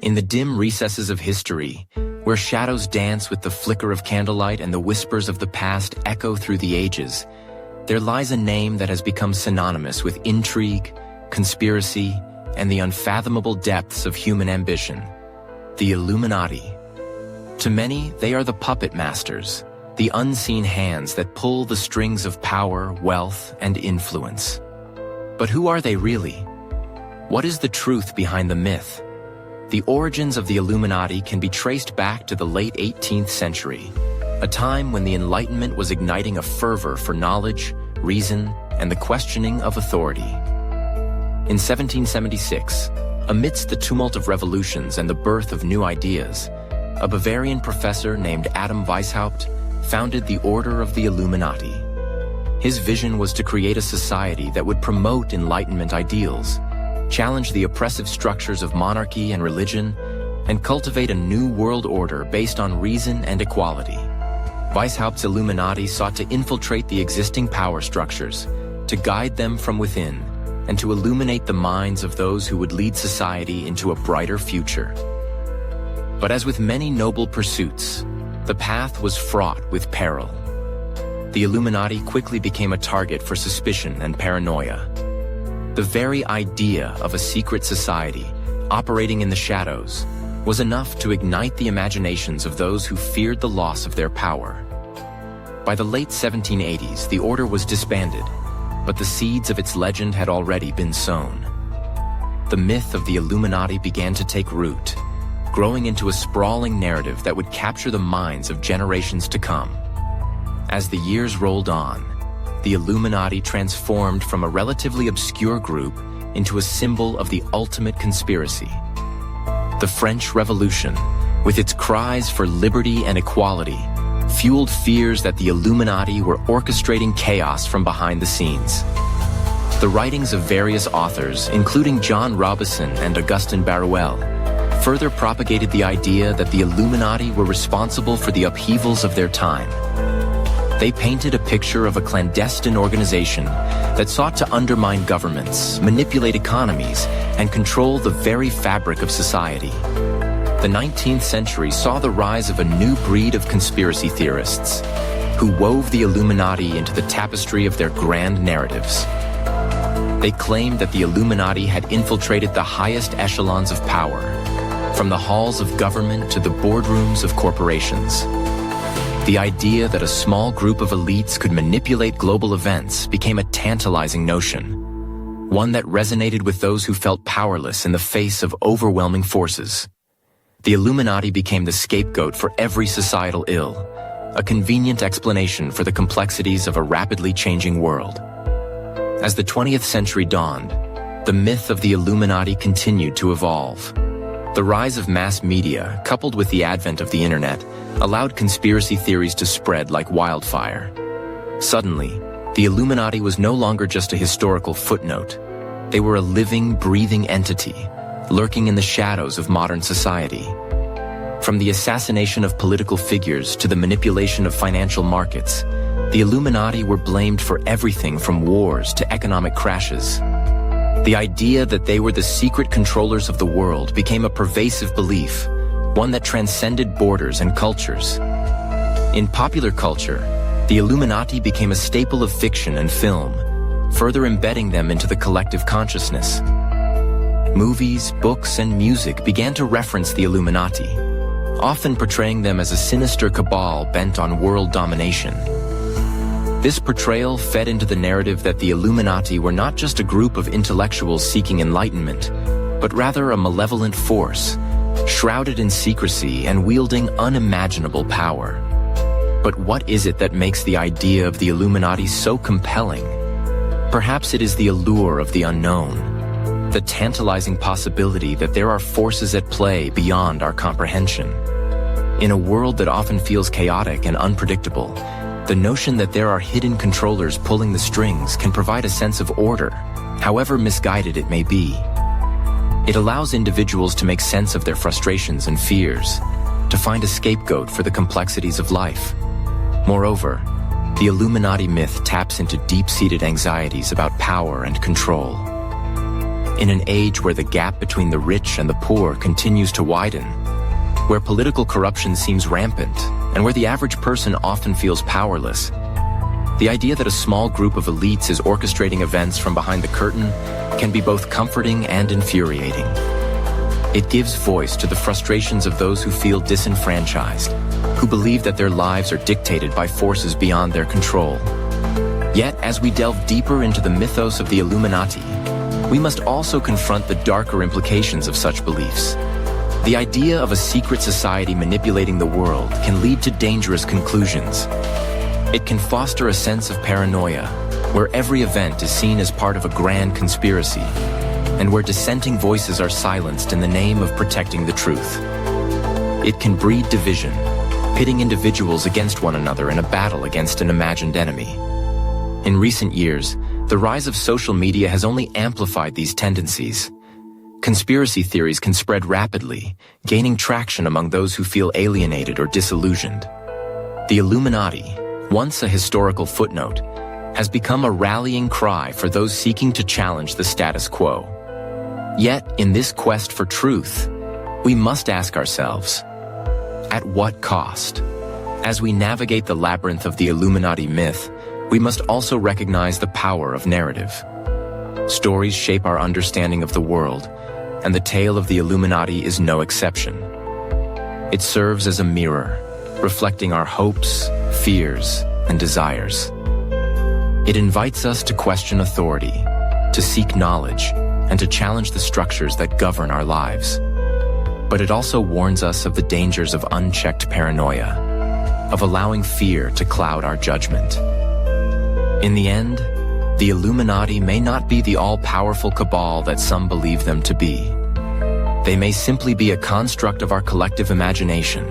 In the dim recesses of history, where shadows dance with the flicker of candlelight and the whispers of the past echo through the ages, there lies a name that has become synonymous with intrigue, conspiracy, and the unfathomable depths of human ambition: the Illuminati. To many, they are the puppet masters, the unseen hands that pull the strings of power, wealth, and influence. But who are they really? What is the truth behind the myth? The origins of the Illuminati can be traced back to the late 18th century, a time when the Enlightenment was igniting a fervor for knowledge, reason, and the questioning of authority. In 1776, amidst the tumult of revolutions and the birth of new ideas, a Bavarian professor named Adam Weishaupt founded the Order of the Illuminati. His vision was to create a society that would promote Enlightenment ideals, challenge the oppressive structures of monarchy and religion, and cultivate a new world order based on reason and equality. Weishaupt's Illuminati sought to infiltrate the existing power structures, to guide them from within, and to illuminate the minds of those who would lead society into a brighter future. But as with many noble pursuits, the path was fraught with peril. The Illuminati quickly became a target for suspicion and paranoia. The very idea of a secret society, operating in the shadows, was enough to ignite the imaginations of those who feared the loss of their power. By the late 1780s, the order was disbanded, but the seeds of its legend had already been sown. The myth of the Illuminati began to take root, growing into a sprawling narrative that would capture the minds of generations to come. As the years rolled on, the Illuminati transformed from a relatively obscure group into a symbol of the ultimate conspiracy. The French Revolution, with its cries for liberty and equality, fueled fears that the Illuminati were orchestrating chaos from behind the scenes. The writings of various authors, including John Robison and Augustin Barruel, further propagated the idea that the Illuminati were responsible for the upheavals of their time. They painted a picture of a clandestine organization that sought to undermine governments, manipulate economies, and control the very fabric of society. The 19th century saw the rise of a new breed of conspiracy theorists who wove the Illuminati into the tapestry of their grand narratives. They claimed that the Illuminati had infiltrated the highest echelons of power, from the halls of government to the boardrooms of corporations. The idea that a small group of elites could manipulate global events became a tantalizing notion, one that resonated with those who felt powerless in the face of overwhelming forces. The Illuminati became the scapegoat for every societal ill, a convenient explanation for the complexities of a rapidly changing world. As the 20th century dawned, the myth of the Illuminati continued to evolve. The rise of mass media, coupled with the advent of the internet, allowed conspiracy theories to spread like wildfire. Suddenly, the Illuminati was no longer just a historical footnote. They were a living, breathing entity, lurking in the shadows of modern society. From the assassination of political figures to the manipulation of financial markets, the Illuminati were blamed for everything from wars to economic crashes. The idea that they were the secret controllers of the world became a pervasive belief, one that transcended borders and cultures. In popular culture, the Illuminati became a staple of fiction and film, further embedding them into the collective consciousness. Movies, books, and music began to reference the Illuminati, often portraying them as a sinister cabal bent on world domination. This portrayal fed into the narrative that the Illuminati were not just a group of intellectuals seeking enlightenment, but rather a malevolent force, shrouded in secrecy and wielding unimaginable power. But what is it that makes the idea of the Illuminati so compelling? Perhaps it is the allure of the unknown, the tantalizing possibility that there are forces at play beyond our comprehension. In a world that often feels chaotic and unpredictable, the notion that there are hidden controllers pulling the strings can provide a sense of order, however misguided it may be. It allows individuals to make sense of their frustrations and fears, to find a scapegoat for the complexities of life. Moreover, the Illuminati myth taps into deep-seated anxieties about power and control. In an age where the gap between the rich and the poor continues to widen, where political corruption seems rampant, and where the average person often feels powerless, the idea that a small group of elites is orchestrating events from behind the curtain can be both comforting and infuriating. It gives voice to the frustrations of those who feel disenfranchised, who believe that their lives are dictated by forces beyond their control. Yet, as we delve deeper into the mythos of the Illuminati, we must also confront the darker implications of such beliefs. The idea of a secret society manipulating the world can lead to dangerous conclusions. It can foster a sense of paranoia, where every event is seen as part of a grand conspiracy, and where dissenting voices are silenced in the name of protecting the truth. It can breed division, pitting individuals against one another in a battle against an imagined enemy. In recent years, the rise of social media has only amplified these tendencies. Conspiracy theories can spread rapidly, gaining traction among those who feel alienated or disillusioned. The Illuminati, once a historical footnote, has become a rallying cry for those seeking to challenge the status quo. Yet, in this quest for truth, we must ask ourselves, at what cost? As we navigate the labyrinth of the Illuminati myth, we must also recognize the power of narrative. Stories shape our understanding of the world, and the tale of the Illuminati is no exception. It serves as a mirror, reflecting our hopes, fears, and desires. It invites us to question authority, to seek knowledge, and to challenge the structures that govern our lives. But it also warns us of the dangers of unchecked paranoia, of allowing fear to cloud our judgment. In the end, the Illuminati may not be the all-powerful cabal that some believe them to be. They may simply be a construct of our collective imagination,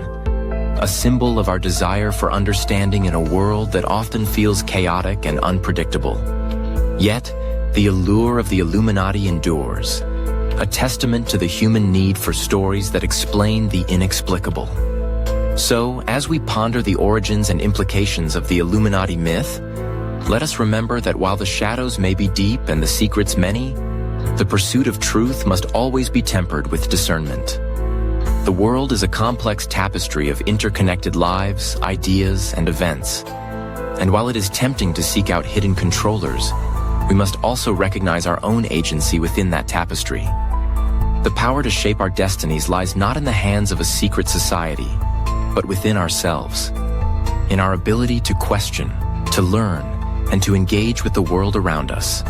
a symbol of our desire for understanding in a world that often feels chaotic and unpredictable. Yet, the allure of the Illuminati endures, a testament to the human need for stories that explain the inexplicable. So, as we ponder the origins and implications of the Illuminati myth, let us remember that while the shadows may be deep and the secrets many, the pursuit of truth must always be tempered with discernment. The world is a complex tapestry of interconnected lives, ideas, and events. And while it is tempting to seek out hidden controllers, we must also recognize our own agency within that tapestry. The power to shape our destinies lies not in the hands of a secret society, but within ourselves, in our ability to question, to learn, and to engage with the world around us.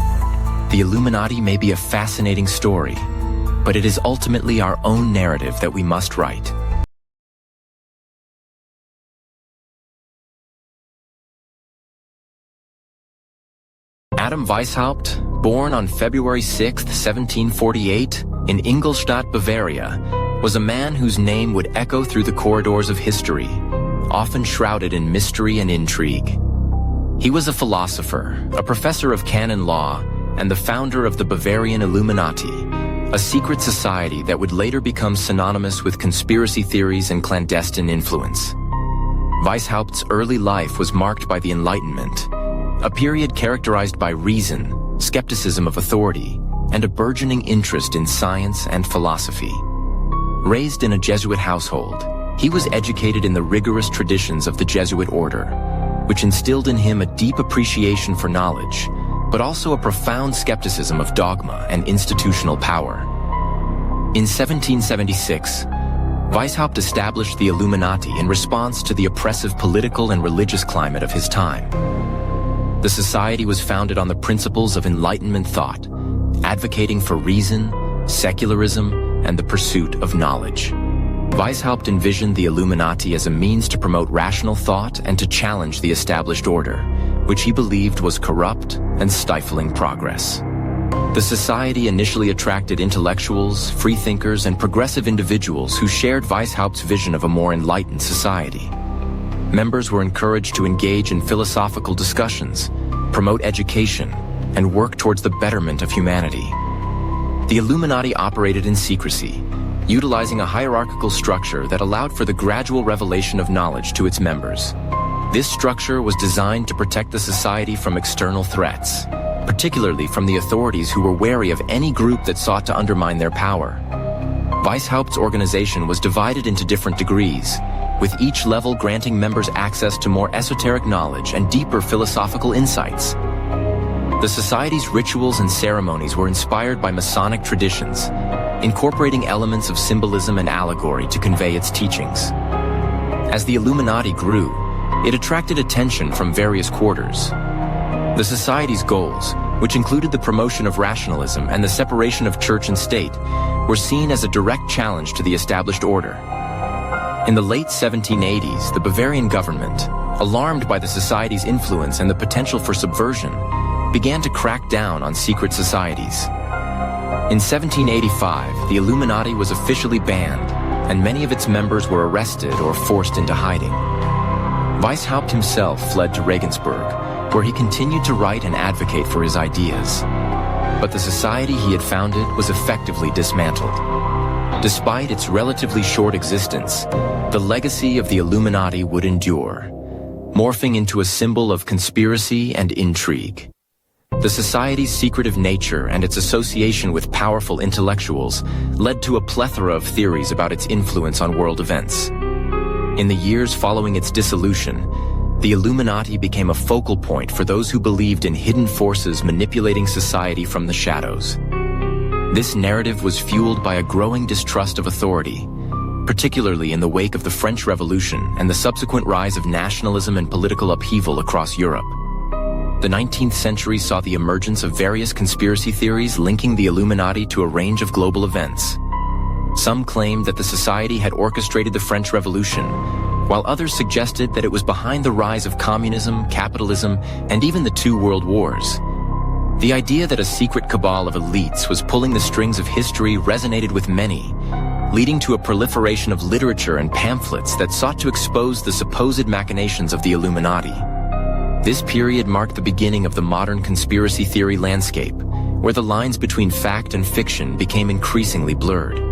The Illuminati may be a fascinating story, but it is ultimately our own narrative that we must write. Adam Weishaupt, born on February 6, 1748, in Ingolstadt, Bavaria, was a man whose name would echo through the corridors of history, often shrouded in mystery and intrigue. He was a philosopher, a professor of canon law, and the founder of the Bavarian Illuminati, a secret society that would later become synonymous with conspiracy theories and clandestine influence. Weishaupt's early life was marked by the Enlightenment, a period characterized by reason, skepticism of authority, and a burgeoning interest in science and philosophy. Raised in a Jesuit household, he was educated in the rigorous traditions of the Jesuit order, which instilled in him a deep appreciation for knowledge, but also a profound skepticism of dogma and institutional power. In 1776, Weishaupt established the Illuminati in response to the oppressive political and religious climate of his time. The society was founded on the principles of Enlightenment thought, advocating for reason, secularism, and the pursuit of knowledge. Weishaupt envisioned the Illuminati as a means to promote rational thought and to challenge the established order, which he believed was corrupt and stifling progress. The society initially attracted intellectuals, freethinkers, and progressive individuals who shared Weishaupt's vision of a more enlightened society. Members were encouraged to engage in philosophical discussions, promote education, and work towards the betterment of humanity. The Illuminati operated in secrecy, utilizing a hierarchical structure that allowed for the gradual revelation of knowledge to its members. This structure was designed to protect the society from external threats, particularly from the authorities who were wary of any group that sought to undermine their power. Weishaupt's organization was divided into different degrees, with each level granting members access to more esoteric knowledge and deeper philosophical insights. The society's rituals and ceremonies were inspired by Masonic traditions, incorporating elements of symbolism and allegory to convey its teachings. As the Illuminati grew, it attracted attention from various quarters. The society's goals, which included the promotion of rationalism and the separation of church and state, were seen as a direct challenge to the established order. In the late 1780s, the Bavarian government, alarmed by the society's influence and the potential for subversion, began to crack down on secret societies. In 1785, the Illuminati was officially banned, and many of its members were arrested or forced into hiding. Weishaupt himself fled to Regensburg, where he continued to write and advocate for his ideas. But the society he had founded was effectively dismantled. Despite its relatively short existence, the legacy of the Illuminati would endure, morphing into a symbol of conspiracy and intrigue. The society's secretive nature and its association with powerful intellectuals led to a plethora of theories about its influence on world events. In the years following its dissolution, the Illuminati became a focal point for those who believed in hidden forces manipulating society from the shadows. This narrative was fueled by a growing distrust of authority, particularly in the wake of the French Revolution and the subsequent rise of nationalism and political upheaval across Europe. The 19th century saw the emergence of various conspiracy theories linking the Illuminati to a range of global events. Some claimed that the society had orchestrated the French Revolution, while others suggested that it was behind the rise of communism, capitalism, and even the two world wars. The idea that a secret cabal of elites was pulling the strings of history resonated with many, leading to a proliferation of literature and pamphlets that sought to expose the supposed machinations of the Illuminati. This period marked the beginning of the modern conspiracy theory landscape, where the lines between fact and fiction became increasingly blurred.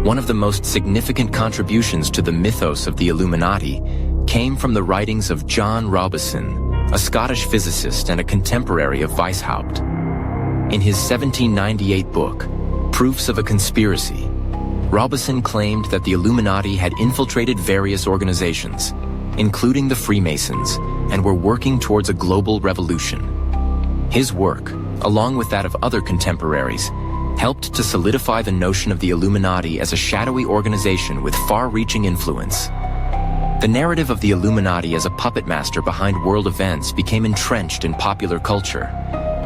One of the most significant contributions to the mythos of the Illuminati came from the writings of John Robison, a Scottish physicist and a contemporary of Weishaupt. In his 1798 book, Proofs of a Conspiracy, Robison claimed that the Illuminati had infiltrated various organizations, including the Freemasons, and were working towards a global revolution. His work, along with that of other contemporaries, helped to solidify the notion of the Illuminati as a shadowy organization with far-reaching influence. The narrative of the Illuminati as a puppet master behind world events became entrenched in popular culture,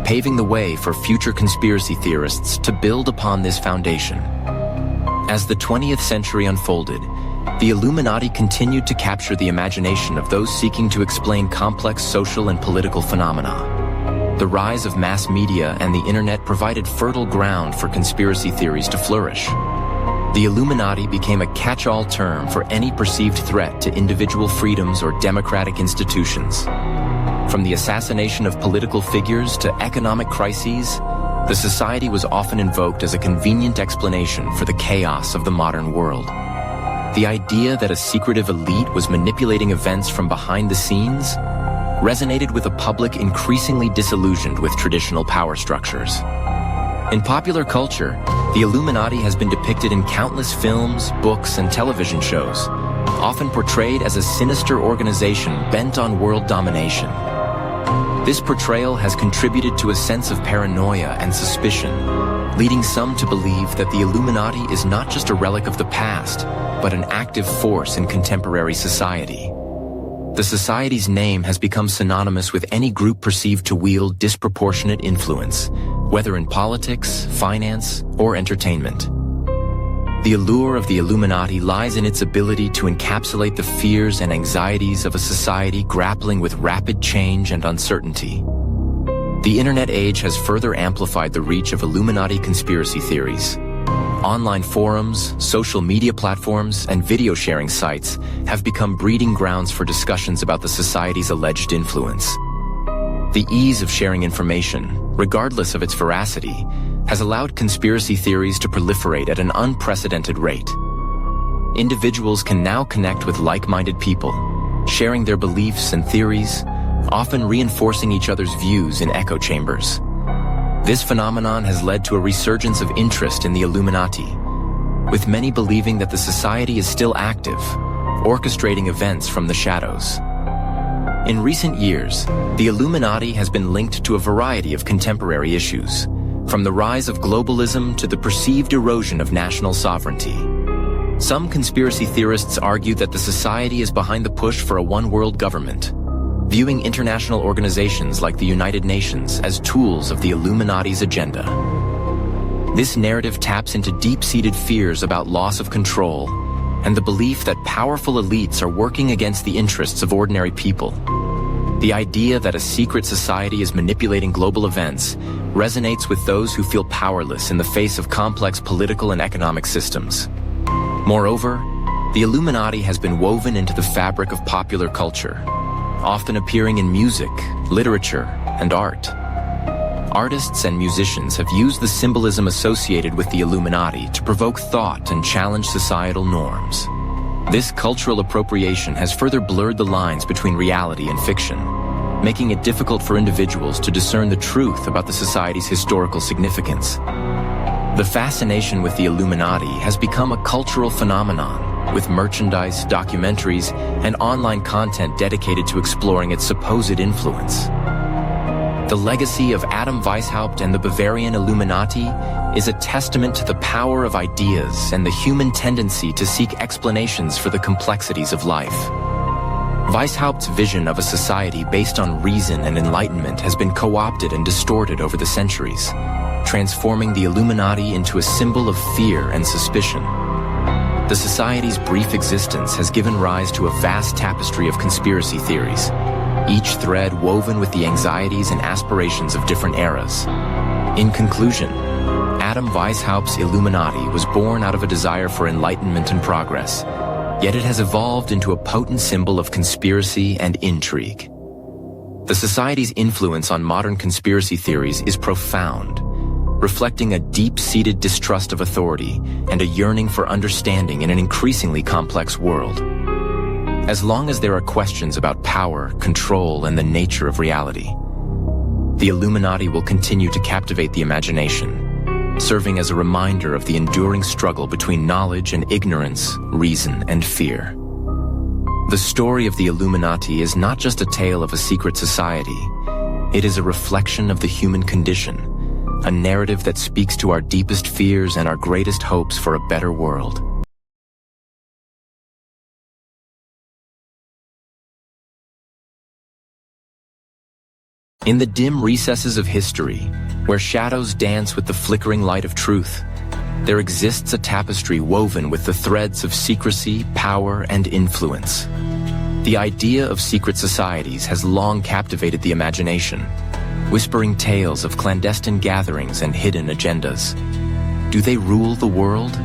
paving the way for future conspiracy theorists to build upon this foundation. As the 20th century unfolded, the Illuminati continued to capture the imagination of those seeking to explain complex social and political phenomena. The rise of mass media and the internet provided fertile ground for conspiracy theories to flourish. The Illuminati became a catch-all term for any perceived threat to individual freedoms or democratic institutions. From the assassination of political figures to economic crises, the society was often invoked as a convenient explanation for the chaos of the modern world. The idea that a secretive elite was manipulating events from behind the scenes resonated with a public increasingly disillusioned with traditional power structures. In popular culture, the Illuminati has been depicted in countless films, books, and television shows, often portrayed as a sinister organization bent on world domination. This portrayal has contributed to a sense of paranoia and suspicion, leading some to believe that the Illuminati is not just a relic of the past, but an active force in contemporary society. The society's name has become synonymous with any group perceived to wield disproportionate influence, whether in politics, finance, or entertainment. The allure of the Illuminati lies in its ability to encapsulate the fears and anxieties of a society grappling with rapid change and uncertainty. The internet age has further amplified the reach of Illuminati conspiracy theories. Online forums, social media platforms, and video sharing sites have become breeding grounds for discussions about the society's alleged influence. The ease of sharing information, regardless of its veracity, has allowed conspiracy theories to proliferate at an unprecedented rate. Individuals can now connect with like-minded people, sharing their beliefs and theories, often reinforcing each other's views in echo chambers. This phenomenon has led to a resurgence of interest in the Illuminati, with many believing that the society is still active, orchestrating events from the shadows. In recent years, the Illuminati has been linked to a variety of contemporary issues, from the rise of globalism to the perceived erosion of national sovereignty. Some conspiracy theorists argue that the society is behind the push for a one-world government, viewing international organizations like the United Nations as tools of the Illuminati's agenda. This narrative taps into deep-seated fears about loss of control and the belief that powerful elites are working against the interests of ordinary people. The idea that a secret society is manipulating global events resonates with those who feel powerless in the face of complex political and economic systems. Moreover, the Illuminati has been woven into the fabric of popular culture, often appearing in music, literature, and art. Artists and musicians have used the symbolism associated with the Illuminati to provoke thought and challenge societal norms. This cultural appropriation has further blurred the lines between reality and fiction, making it difficult for individuals to discern the truth about the society's historical significance. The fascination with the Illuminati has become a cultural phenomenon, with merchandise, documentaries, and online content dedicated to exploring its supposed influence. The legacy of Adam Weishaupt and the Bavarian Illuminati is a testament to the power of ideas and the human tendency to seek explanations for the complexities of life. Weishaupt's vision of a society based on reason and enlightenment has been co-opted and distorted over the centuries, transforming the Illuminati into a symbol of fear and suspicion. The society's brief existence has given rise to a vast tapestry of conspiracy theories, each thread woven with the anxieties and aspirations of different eras. In conclusion, Adam Weishaupt's Illuminati was born out of a desire for enlightenment and progress, yet it has evolved into a potent symbol of conspiracy and intrigue. The society's influence on modern conspiracy theories is profound, reflecting a deep-seated distrust of authority and a yearning for understanding in an increasingly complex world. As long as there are questions about power, control, and the nature of reality, the Illuminati will continue to captivate the imagination, serving as a reminder of the enduring struggle between knowledge and ignorance, reason and fear. The story of the Illuminati is not just a tale of a secret society. It is a reflection of the human condition, a narrative that speaks to our deepest fears and our greatest hopes for a better world. In the dim recesses of history, where shadows dance with the flickering light of truth, there exists a tapestry woven with the threads of secrecy, power, and influence. The idea of secret societies has long captivated the imagination, whispering tales of clandestine gatherings and hidden agendas. Do they rule the world?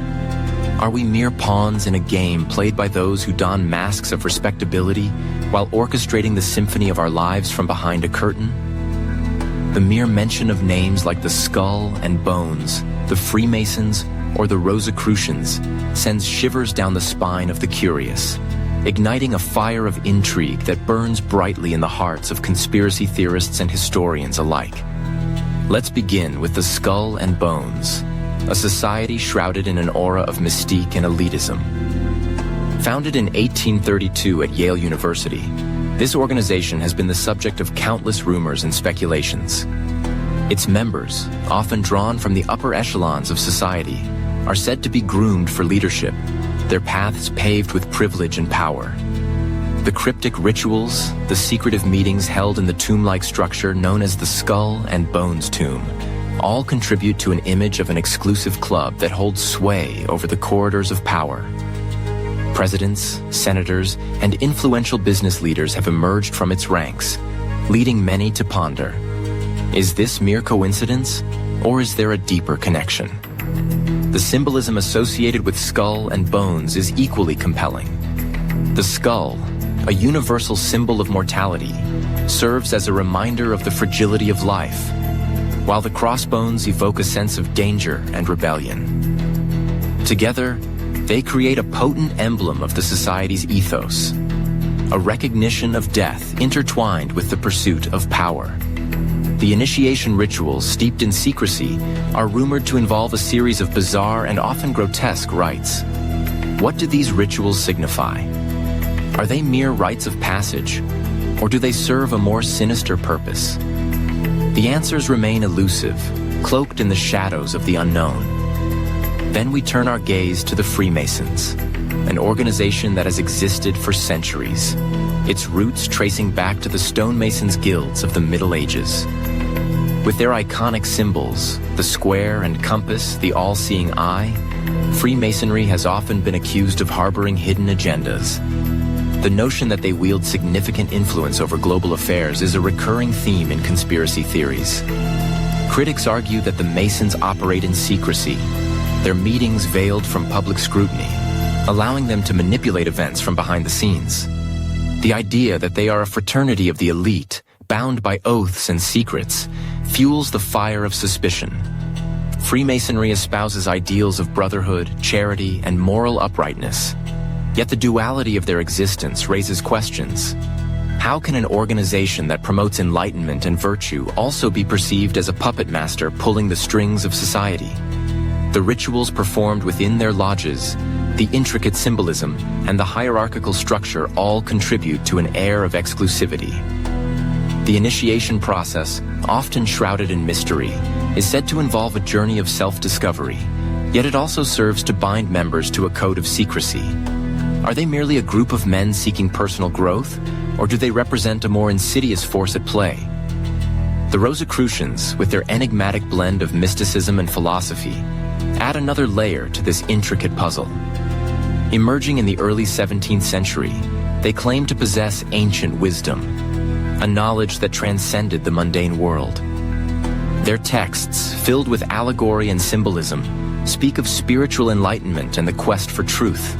Are we mere pawns in a game played by those who don masks of respectability while orchestrating the symphony of our lives from behind a curtain? The mere mention of names like the Skull and Bones, the Freemasons, or the Rosicrucians sends shivers down the spine of the curious, igniting a fire of intrigue that burns brightly in the hearts of conspiracy theorists and historians alike. Let's begin with the Skull and Bones, a society shrouded in an aura of mystique and elitism. Founded in 1832 at Yale University, this organization has been the subject of countless rumors and speculations. Its members, often drawn from the upper echelons of society, are said to be groomed for leadership, their paths paved with privilege and power. The cryptic rituals, the secretive meetings held in the tomb-like structure known as the Skull and Bones Tomb, all contribute to an image of an exclusive club that holds sway over the corridors of power. Presidents, senators, and influential business leaders have emerged from its ranks, leading many to ponder, is this mere coincidence, or is there a deeper connection? The symbolism associated with skull and bones is equally compelling. The skull, a universal symbol of mortality, serves as a reminder of the fragility of life, while the crossbones evoke a sense of danger and rebellion. Together, they create a potent emblem of the society's ethos. a recognition of death intertwined with the pursuit of power. The initiation rituals, steeped in secrecy, are rumored to involve a series of bizarre and often grotesque rites. What do these rituals signify? Are they mere rites of passage, or do they serve a more sinister purpose? The answers remain elusive, cloaked in the shadows of the unknown. Then we turn our gaze to the Freemasons, an organization that has existed for centuries, its roots tracing back to the stonemasons' guilds of the Middle Ages. With their iconic symbols, the square and compass, the all-seeing eye, Freemasonry has often been accused of harboring hidden agendas. The notion that they wield significant influence over global affairs is a recurring theme in conspiracy theories. Critics argue that the Masons operate in secrecy, their meetings veiled from public scrutiny, allowing them to manipulate events from behind the scenes. The idea that they are a fraternity of the elite, bound by oaths and secrets, fuels the fire of suspicion. Freemasonry espouses ideals of brotherhood, charity, and moral uprightness. Yet the duality of their existence raises questions. How can an organization that promotes enlightenment and virtue also be perceived as a puppet master pulling the strings of society? The rituals performed within their lodges, the intricate symbolism, and the hierarchical structure all contribute to an air of exclusivity. The initiation process, often shrouded in mystery, is said to involve a journey of self-discovery, yet it also serves to bind members to a code of secrecy. Are they merely a group of men seeking personal growth, or do they represent a more insidious force at play? The Rosicrucians, with their enigmatic blend of mysticism and philosophy, add another layer to this intricate puzzle. Emerging in the early 17th century, they claim to possess ancient wisdom, a knowledge that transcended the mundane world. Their texts, filled with allegory and symbolism, speak of spiritual enlightenment and the quest for truth.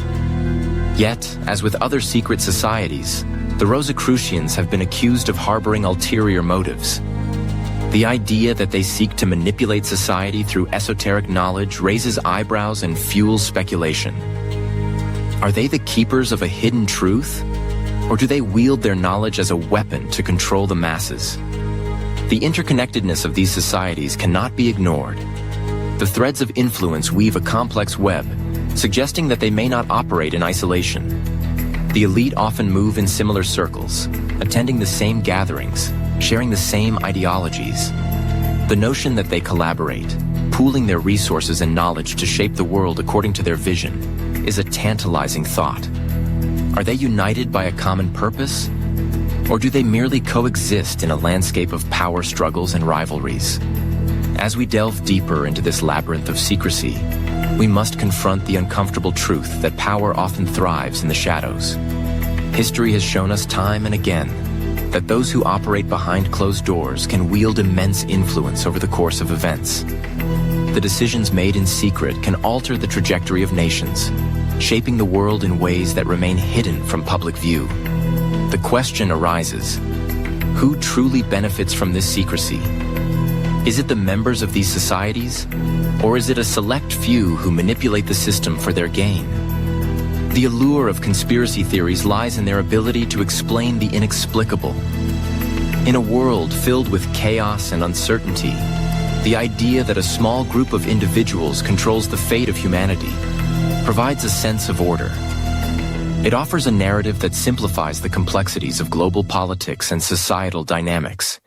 Yet, as with other secret societies, the Rosicrucians have been accused of harboring ulterior motives. The idea that they seek to manipulate society through esoteric knowledge raises eyebrows and fuels speculation. Are they the keepers of a hidden truth? Or do they wield their knowledge as a weapon to control the masses? The interconnectedness of these societies cannot be ignored. The threads of influence weave a complex web, suggesting that they may not operate in isolation. The elite often move in similar circles, attending the same gatherings, sharing the same ideologies. The notion that they collaborate, pooling their resources and knowledge to shape the world according to their vision, is a tantalizing thought. Are they united by a common purpose? Or do they merely coexist in a landscape of power struggles and rivalries? As we delve deeper into this labyrinth of secrecy, we must confront the uncomfortable truth that power often thrives in the shadows. History has shown us time and again that those who operate behind closed doors can wield immense influence over the course of events. The decisions made in secret can alter the trajectory of nations, shaping the world in ways that remain hidden from public view. The question arises, who truly benefits from this secrecy? Is it the members of these societies, or is it a select few who manipulate the system for their gain? The allure of conspiracy theories lies in their ability to explain the inexplicable. In a world filled with chaos and uncertainty, the idea that a small group of individuals controls the fate of humanity provides a sense of order. It offers a narrative that simplifies the complexities of global politics and societal dynamics.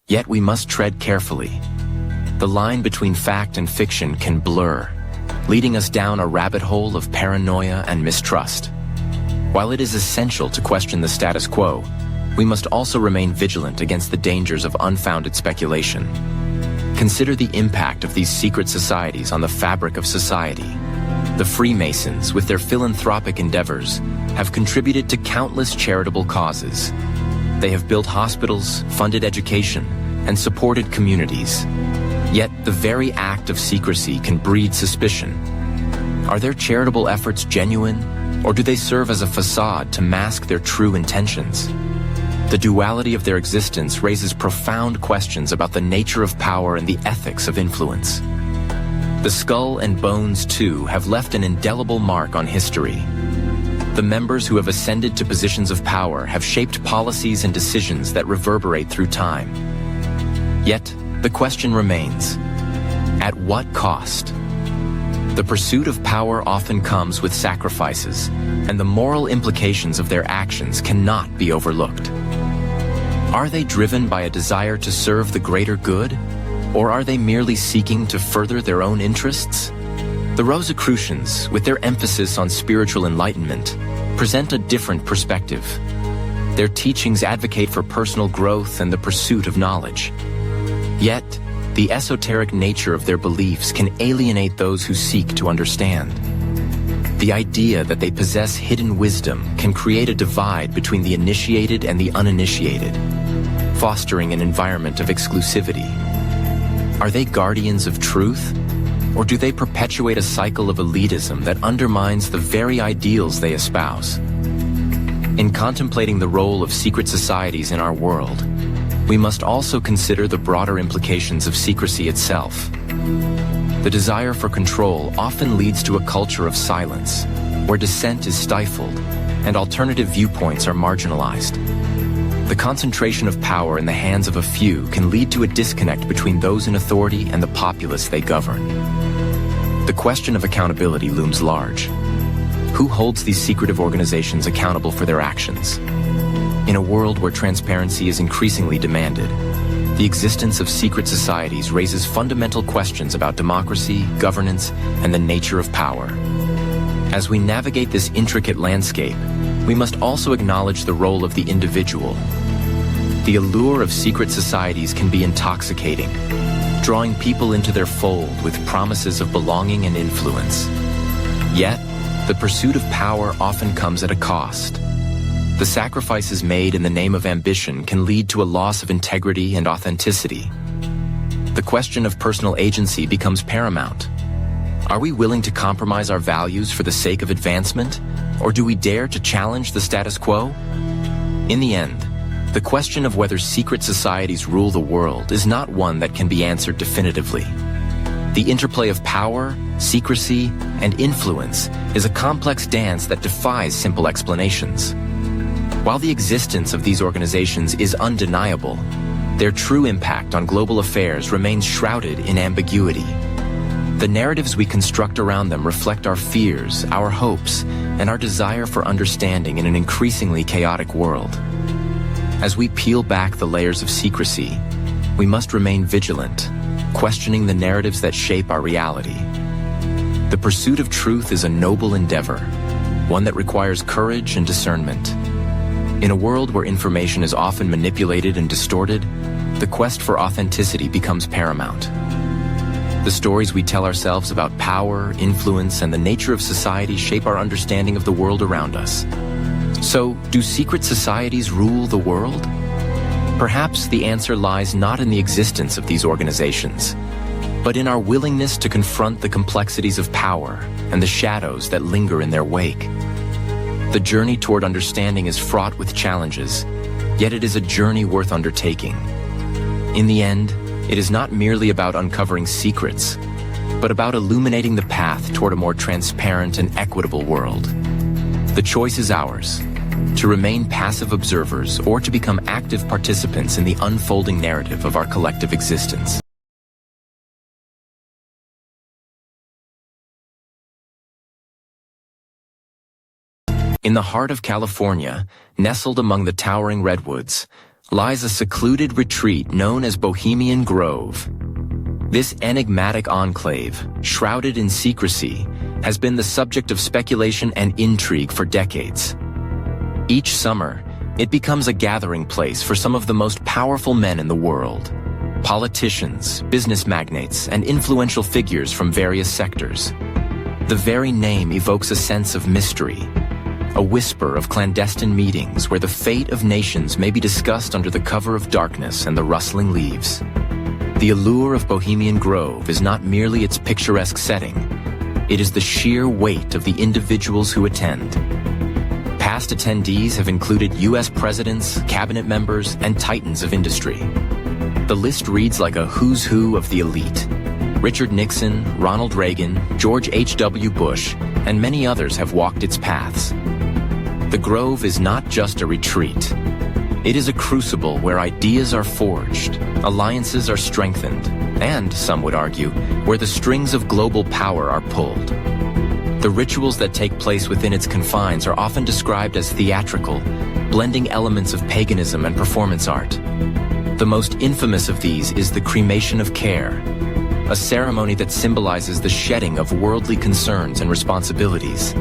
Yet we must tread carefully. The line between fact and fiction can blur, leading us down a rabbit hole of paranoia and mistrust. While it is essential to question the status quo, we must also remain vigilant against the dangers of unfounded speculation. Consider the impact of these secret societies on the fabric of society. The Freemasons, with their philanthropic endeavors, have contributed to countless charitable causes. They have built hospitals, funded education, and supported communities. Yet the very act of secrecy can breed suspicion. Are their charitable efforts genuine, or do they serve as a facade to mask their true intentions? The duality of their existence raises profound questions about the nature of power and the ethics of influence. The skull and bones, too, have left an indelible mark on history. The members who have ascended to positions of power have shaped policies and decisions that reverberate through time. Yet, the question remains, at what cost? The pursuit of power often comes with sacrifices, and the moral implications of their actions cannot be overlooked. Are they driven by a desire to serve the greater good, or are they merely seeking to further their own interests? The Rosicrucians, with their emphasis on spiritual enlightenment, present a different perspective. Their teachings advocate for personal growth and the pursuit of knowledge. Yet, the esoteric nature of their beliefs can alienate those who seek to understand. The idea that they possess hidden wisdom can create a divide between the initiated and the uninitiated, fostering an environment of exclusivity. Are they guardians of truth, or do they perpetuate a cycle of elitism that undermines the very ideals they espouse? In contemplating the role of secret societies in our world, we must also consider the broader implications of secrecy itself. The desire for control often leads to a culture of silence, where dissent is stifled and alternative viewpoints are marginalized. The concentration of power in the hands of a few can lead to a disconnect between those in authority and the populace they govern. The question of accountability looms large. Who holds these secretive organizations accountable for their actions? In a world where transparency is increasingly demanded, the existence of secret societies raises fundamental questions about democracy, governance, and the nature of power. As we navigate this intricate landscape, we must also acknowledge the role of the individual. The allure of secret societies can be intoxicating, drawing people into their fold with promises of belonging and influence. Yet, the pursuit of power often comes at a cost. The sacrifices made in the name of ambition can lead to a loss of integrity and authenticity. The question of personal agency becomes paramount. Are we willing to compromise our values for the sake of advancement, or do we dare to challenge the status quo? In the end, the question of whether secret societies rule the world is not one that can be answered definitively. The interplay of power, secrecy, and influence is a complex dance that defies simple explanations. While the existence of these organizations is undeniable, their true impact on global affairs remains shrouded in ambiguity. The narratives we construct around them reflect our fears, our hopes, and our desire for understanding in an increasingly chaotic world. As we peel back the layers of secrecy, we must remain vigilant, questioning the narratives that shape our reality. The pursuit of truth is a noble endeavor, one that requires courage and discernment. In a world where information is often manipulated and distorted, the quest for authenticity becomes paramount. The stories we tell ourselves about power, influence, and the nature of society shape our understanding of the world around us. So, do secret societies rule the world? Perhaps the answer lies not in the existence of these organizations, but in our willingness to confront the complexities of power and the shadows that linger in their wake. The journey toward understanding is fraught with challenges, yet it is a journey worth undertaking. In the end, it is not merely about uncovering secrets, but about illuminating the path toward a more transparent and equitable world. The choice is ours, to remain passive observers or to become active participants in the unfolding narrative of our collective existence. In the heart of California, nestled among the towering redwoods, lies a secluded retreat known as Bohemian Grove. This enigmatic enclave, shrouded in secrecy, has been the subject of speculation and intrigue for decades. Each summer, it becomes a gathering place for some of the most powerful men in the world. Politicians, business magnates, and influential figures from various sectors. The very name evokes a sense of mystery, a whisper of clandestine meetings where the fate of nations may be discussed under the cover of darkness and the rustling leaves. The allure of Bohemian Grove is not merely its picturesque setting, it is the sheer weight of the individuals who attend. Past attendees have included U.S. presidents, cabinet members, and titans of industry. The list reads like a who's who of the elite. Richard Nixon, Ronald Reagan, George H.W. Bush, and many others have walked its paths. The Grove is not just a retreat. It is a crucible where ideas are forged, alliances are strengthened, and, some would argue, where the strings of global power are pulled. The rituals that take place within its confines are often described as theatrical, blending elements of paganism and performance art. The most infamous of these is the cremation of care, a ceremony that symbolizes the shedding of worldly concerns and responsibilities.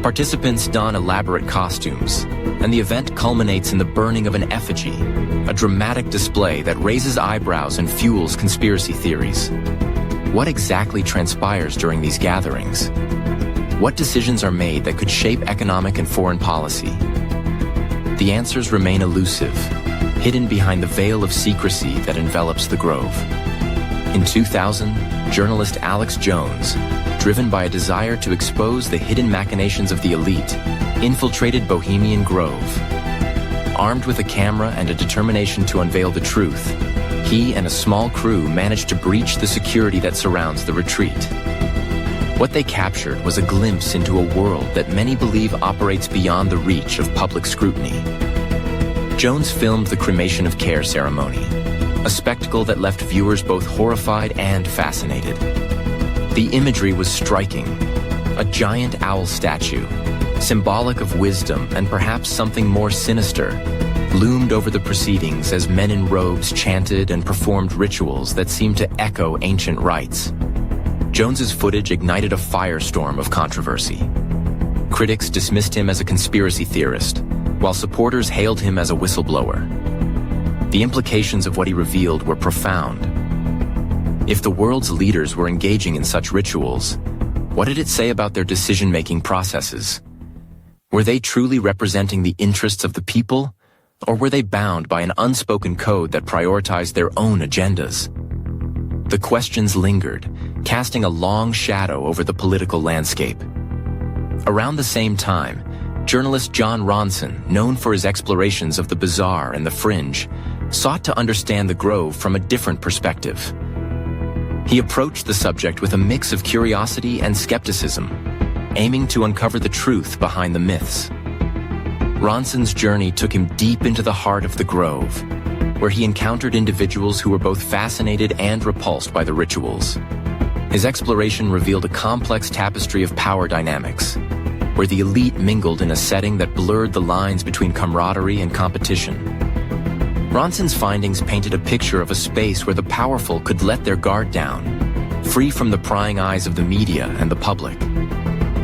Participants don elaborate costumes, and the event culminates in the burning of an effigy, a dramatic display that raises eyebrows and fuels conspiracy theories. What exactly transpires during these gatherings? What decisions are made that could shape economic and foreign policy? The answers remain elusive, hidden behind the veil of secrecy that envelops the Grove. In 2000, journalist Alex Jones, driven by a desire to expose the hidden machinations of the elite, infiltrated Bohemian Grove. Armed with a camera and a determination to unveil the truth, he and a small crew managed to breach the security that surrounds the retreat. What they captured was a glimpse into a world that many believe operates beyond the reach of public scrutiny. Jones filmed the cremation of care ceremony, a spectacle that left viewers both horrified and fascinated. The imagery was striking. A giant owl statue, symbolic of wisdom and perhaps something more sinister, loomed over the proceedings as men in robes chanted and performed rituals that seemed to echo ancient rites. Jones's footage ignited a firestorm of controversy. Critics dismissed him as a conspiracy theorist, while supporters hailed him as a whistleblower. The implications of what he revealed were profound. If the world's leaders were engaging in such rituals, what did it say about their decision-making processes? Were they truly representing the interests of the people, or were they bound by an unspoken code that prioritized their own agendas? The questions lingered, casting a long shadow over the political landscape. Around the same time, journalist John Ronson, known for his explorations of the bizarre and the fringe, sought to understand the Grove from a different perspective. He approached the subject with a mix of curiosity and skepticism, aiming to uncover the truth behind the myths. Ronson's journey took him deep into the heart of the Grove, where he encountered individuals who were both fascinated and repulsed by the rituals. His exploration revealed a complex tapestry of power dynamics, where the elite mingled in a setting that blurred the lines between camaraderie and competition. Ronson's findings painted a picture of a space where the powerful could let their guard down, free from the prying eyes of the media and the public.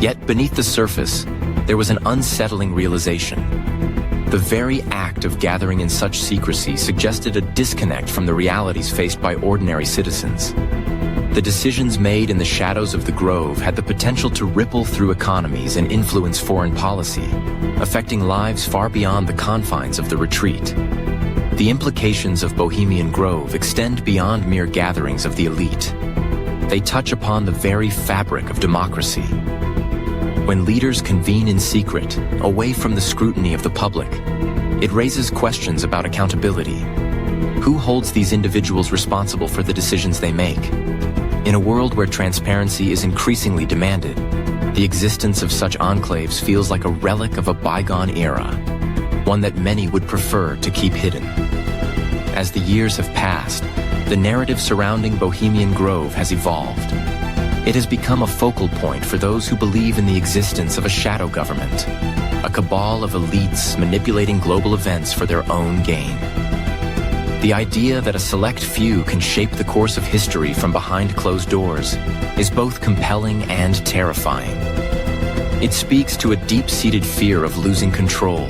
Yet beneath the surface, there was an unsettling realization. The very act of gathering in such secrecy suggested a disconnect from the realities faced by ordinary citizens. The decisions made in the shadows of the Grove had the potential to ripple through economies and influence foreign policy, affecting lives far beyond the confines of the retreat. The implications of Bohemian Grove extend beyond mere gatherings of the elite. They touch upon the very fabric of democracy. When leaders convene in secret, away from the scrutiny of the public, it raises questions about accountability. Who holds these individuals responsible for the decisions they make? In a world where transparency is increasingly demanded, the existence of such enclaves feels like a relic of a bygone era, one that many would prefer to keep hidden. As the years have passed, the narrative surrounding Bohemian Grove has evolved. It has become a focal point for those who believe in the existence of a shadow government, a cabal of elites manipulating global events for their own gain. The idea that a select few can shape the course of history from behind closed doors is both compelling and terrifying. It speaks to a deep-seated fear of losing control,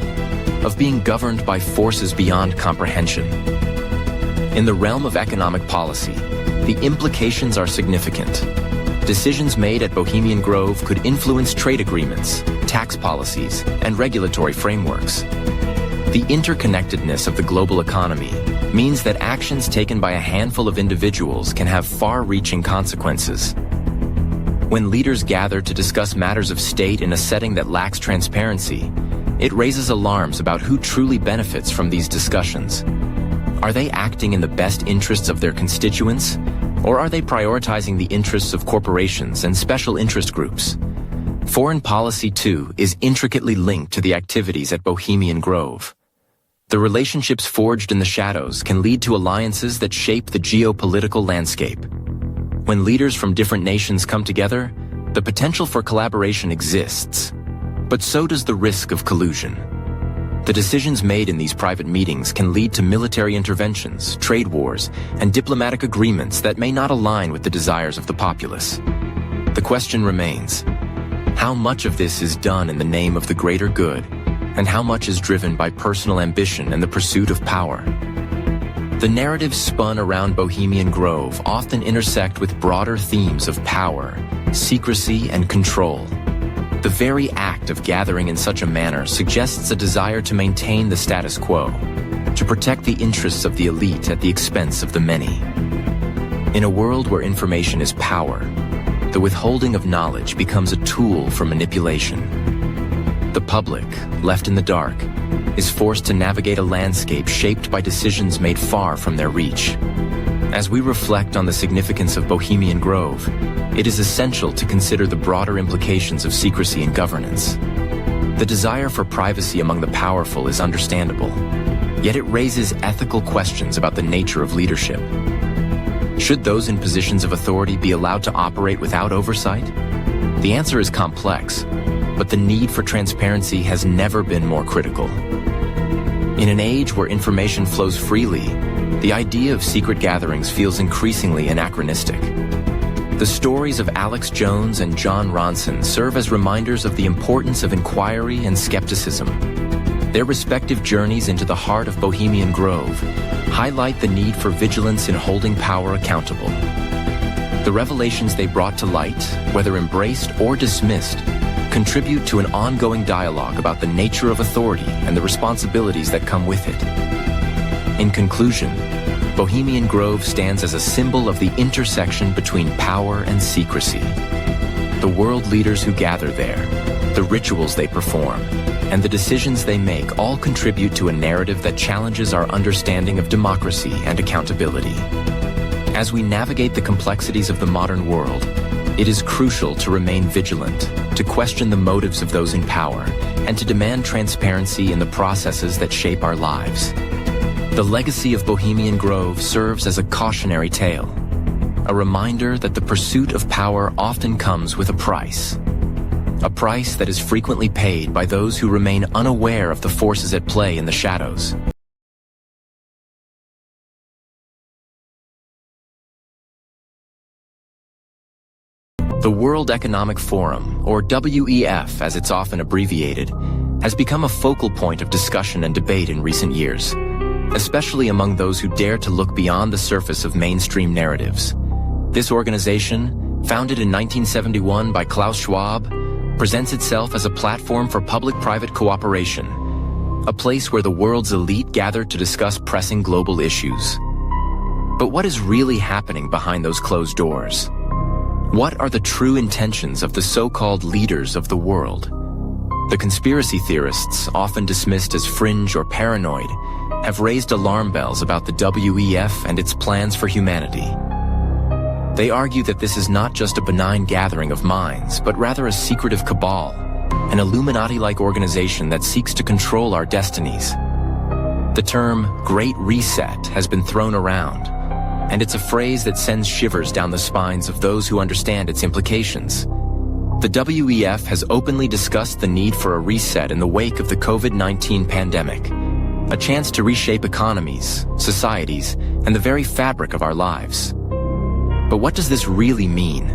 of being governed by forces beyond comprehension. In the realm of economic policy, the implications are significant. Decisions made at Bohemian Grove could influence trade agreements, tax policies, and regulatory frameworks. The interconnectedness of the global economy means that actions taken by a handful of individuals can have far-reaching consequences. When leaders gather to discuss matters of state in a setting that lacks transparency, it raises alarms about who truly benefits from these discussions. Are they acting in the best interests of their constituents, or are they prioritizing the interests of corporations and special interest groups? Foreign policy, too, is intricately linked to the activities at Bohemian Grove. The relationships forged in the shadows can lead to alliances that shape the geopolitical landscape. When leaders from different nations come together, the potential for collaboration exists, but so does the risk of collusion. The decisions made in these private meetings can lead to military interventions, trade wars, and diplomatic agreements that may not align with the desires of the populace. The question remains, how much of this is done in the name of the greater good, and how much is driven by personal ambition and the pursuit of power? The narratives spun around Bohemian Grove often intersect with broader themes of power, secrecy, and control. The very act of gathering in such a manner suggests a desire to maintain the status quo, to protect the interests of the elite at the expense of the many. In a world where information is power, the withholding of knowledge becomes a tool for manipulation. The public, left in the dark, is forced to navigate a landscape shaped by decisions made far from their reach. As we reflect on the significance of Bohemian Grove, it is essential to consider the broader implications of secrecy in governance. The desire for privacy among the powerful is understandable, yet it raises ethical questions about the nature of leadership. Should those in positions of authority be allowed to operate without oversight? The answer is complex, but the need for transparency has never been more critical. In an age where information flows freely, the idea of secret gatherings feels increasingly anachronistic. The stories of Alex Jones and John Ronson serve as reminders of the importance of inquiry and skepticism. Their respective journeys into the heart of Bohemian Grove highlight the need for vigilance in holding power accountable. The revelations they brought to light, whether embraced or dismissed, contribute to an ongoing dialogue about the nature of authority and the responsibilities that come with it. In conclusion, Bohemian Grove stands as a symbol of the intersection between power and secrecy. The world leaders who gather there, the rituals they perform, and the decisions they make all contribute to a narrative that challenges our understanding of democracy and accountability. As we navigate the complexities of the modern world, it is crucial to remain vigilant, to question the motives of those in power, and to demand transparency in the processes that shape our lives. The legacy of Bohemian Grove serves as a cautionary tale, a reminder that the pursuit of power often comes with a price that is frequently paid by those who remain unaware of the forces at play in the shadows. The World Economic Forum, or WEF as it's often abbreviated, has become a focal point of discussion and debate in recent years, especially among those who dare to look beyond the surface of mainstream narratives. This organization, founded in 1971 by Klaus Schwab, presents itself as a platform for public-private cooperation, a place where the world's elite gather to discuss pressing global issues. But what is really happening behind those closed doors? What are the true intentions of the so-called leaders of the world? The conspiracy theorists, often dismissed as fringe or paranoid, have raised alarm bells about the WEF and its plans for humanity. They argue that this is not just a benign gathering of minds, but rather a secretive cabal, an Illuminati-like organization that seeks to control our destinies. The term Great Reset has been thrown around, and it's a phrase that sends shivers down the spines of those who understand its implications. The WEF has openly discussed the need for a reset in the wake of the COVID-19 pandemic, a chance to reshape economies, societies, and the very fabric of our lives. But what does this really mean?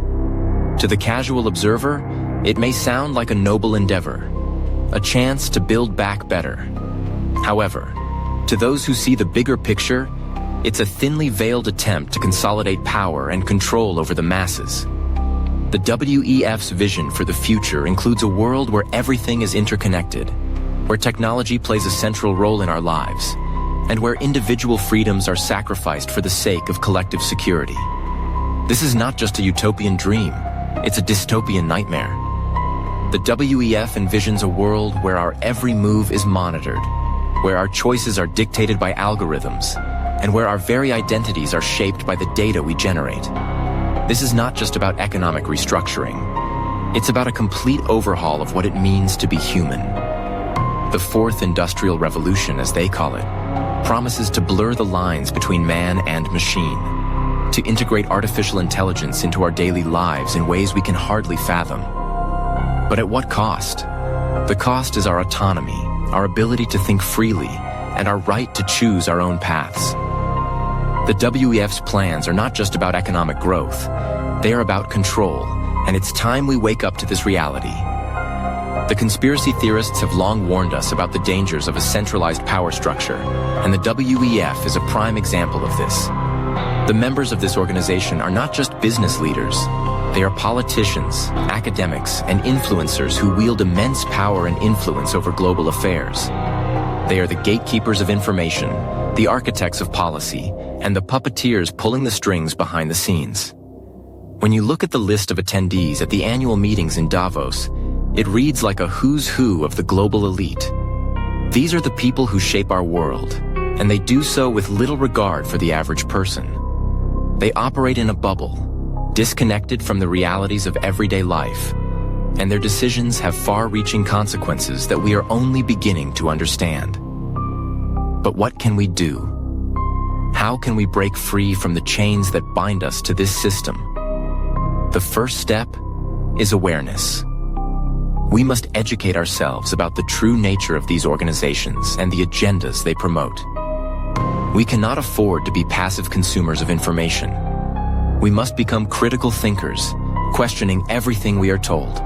To the casual observer, it may sound like a noble endeavor, a chance to build back better. However, to those who see the bigger picture, it's a thinly veiled attempt to consolidate power and control over the masses. The WEF's vision for the future includes a world where everything is interconnected, where technology plays a central role in our lives, and where individual freedoms are sacrificed for the sake of collective security. This is not just a utopian dream, it's a dystopian nightmare. The WEF envisions a world where our every move is monitored, where our choices are dictated by algorithms, and where our very identities are shaped by the data we generate. This is not just about economic restructuring. It's about a complete overhaul of what it means to be human. The Fourth Industrial Revolution, as they call it, promises to blur the lines between man and machine, to integrate artificial intelligence into our daily lives in ways we can hardly fathom. But at what cost? The cost is our autonomy, our ability to think freely, and our right to choose our own paths. The WEF's plans are not just about economic growth, they are about control, and it's time we wake up to this reality. The conspiracy theorists have long warned us about the dangers of a centralized power structure, and the WEF is a prime example of this. The members of this organization are not just business leaders, they are politicians, academics, and influencers who wield immense power and influence over global affairs. They are the gatekeepers of information, the architects of policy, and the puppeteers pulling the strings behind the scenes. When you look at the list of attendees at the annual meetings in Davos, it reads like a who's who of the global elite. These are the people who shape our world, and they do so with little regard for the average person. They operate in a bubble, disconnected from the realities of everyday life, and their decisions have far-reaching consequences that we are only beginning to understand. But what can we do? How can we break free from the chains that bind us to this system? The first step is awareness. We must educate ourselves about the true nature of these organizations and the agendas they promote. We cannot afford to be passive consumers of information. We must become critical thinkers, questioning everything we are told.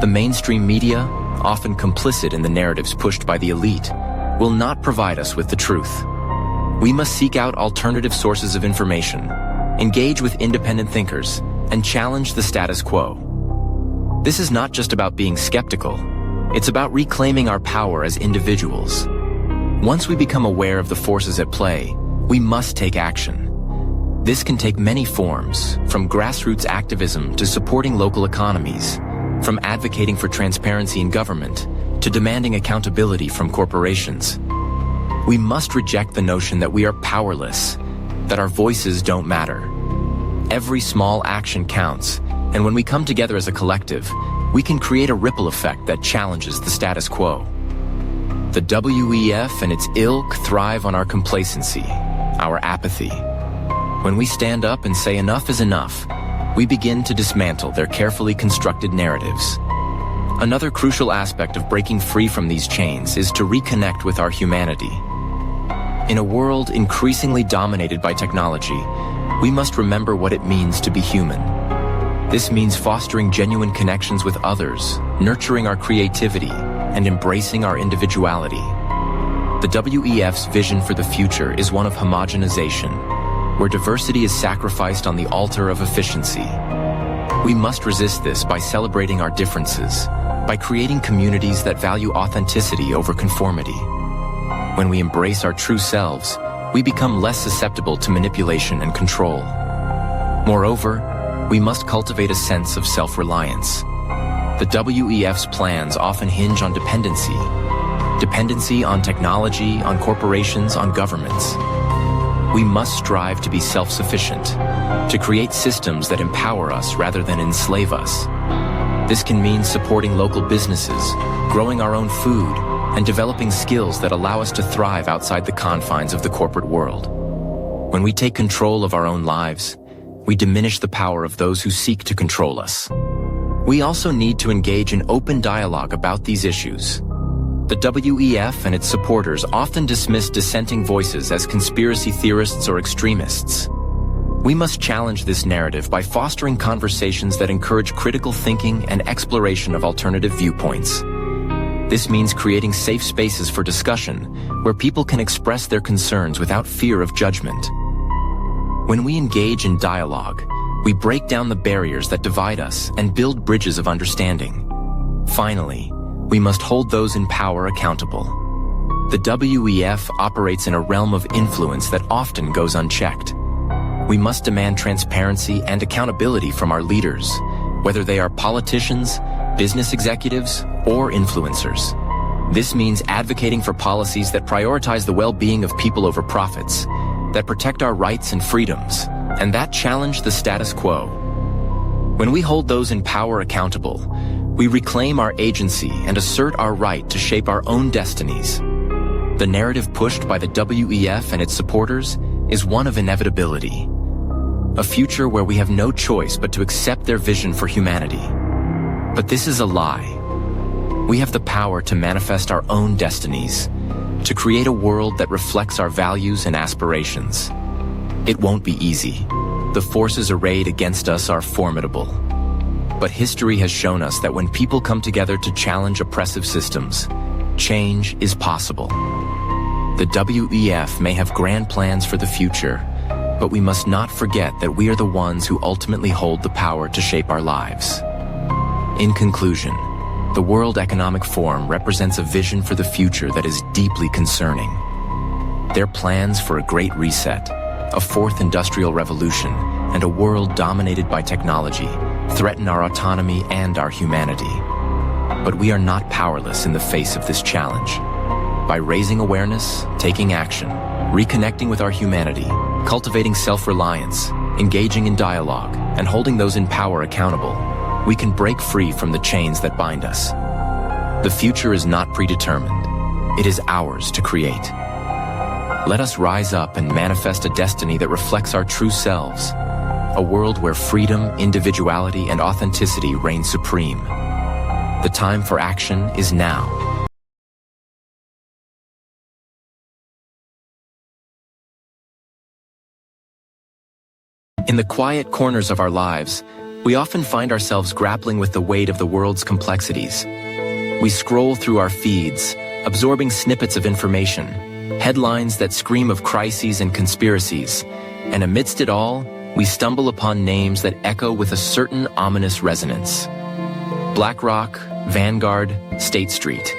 The mainstream media, often complicit in the narratives pushed by the elite, will not provide us with the truth. We must seek out alternative sources of information, engage with independent thinkers, and challenge the status quo. This is not just about being skeptical, it's about reclaiming our power as individuals. Once we become aware of the forces at play, we must take action. This can take many forms, from grassroots activism to supporting local economies, from advocating for transparency in government to demanding accountability from corporations. We must reject the notion that we are powerless, that our voices don't matter. Every small action counts, and when we come together as a collective, we can create a ripple effect that challenges the status quo. The WEF and its ilk thrive on our complacency, our apathy. When we stand up and say enough is enough, we begin to dismantle their carefully constructed narratives. Another crucial aspect of breaking free from these chains is to reconnect with our humanity. In a world increasingly dominated by technology, we must remember what it means to be human. This means fostering genuine connections with others, nurturing our creativity, and embracing our individuality. The WEF's vision for the future is one of homogenization, where diversity is sacrificed on the altar of efficiency. We must resist this by celebrating our differences, by creating communities that value authenticity over conformity. When we embrace our true selves, we become less susceptible to manipulation and control. Moreover, we must cultivate a sense of self-reliance. The WEF's plans often hinge on dependency. Dependency on technology, on corporations, on governments. We must strive to be self-sufficient, to create systems that empower us rather than enslave us. This can mean supporting local businesses, growing our own food, and developing skills that allow us to thrive outside the confines of the corporate world. When we take control of our own lives, we diminish the power of those who seek to control us. We also need to engage in open dialogue about these issues. The WEF and its supporters often dismiss dissenting voices as conspiracy theorists or extremists. We must challenge this narrative by fostering conversations that encourage critical thinking and exploration of alternative viewpoints. This means creating safe spaces for discussion, where people can express their concerns without fear of judgment. When we engage in dialogue, we break down the barriers that divide us and build bridges of understanding. Finally, we must hold those in power accountable. The WEF operates in a realm of influence that often goes unchecked. We must demand transparency and accountability from our leaders, whether they are politicians, business executives, or influencers. This means advocating for policies that prioritize the well-being of people over profits, that protect our rights and freedoms, and that challenge the status quo. When we hold those in power accountable, we reclaim our agency and assert our right to shape our own destinies. The narrative pushed by the WEF and its supporters is one of inevitability. A future where we have no choice but to accept their vision for humanity. But this is a lie. We have the power to manifest our own destinies, to create a world that reflects our values and aspirations. It won't be easy. The forces arrayed against us are formidable. But history has shown us that when people come together to challenge oppressive systems, change is possible. The WEF may have grand plans for the future, but we must not forget that we are the ones who ultimately hold the power to shape our lives. In conclusion, the World Economic Forum represents a vision for the future that is deeply concerning. Their plans for a great reset, a fourth industrial revolution, and a world dominated by technology threaten our autonomy and our humanity. But we are not powerless in the face of this challenge. By raising awareness, taking action, reconnecting with our humanity, cultivating self-reliance, engaging in dialogue, and holding those in power accountable, we can break free from the chains that bind us. The future is not predetermined. It is ours to create. Let us rise up and manifest a destiny that reflects our true selves, a world where freedom, individuality, and authenticity reign supreme. The time for action is now. In the quiet corners of our lives, we often find ourselves grappling with the weight of the world's complexities. We scroll through our feeds, absorbing snippets of information, headlines that scream of crises and conspiracies, and amidst it all, we stumble upon names that echo with a certain ominous resonance. BlackRock, Vanguard, State Street.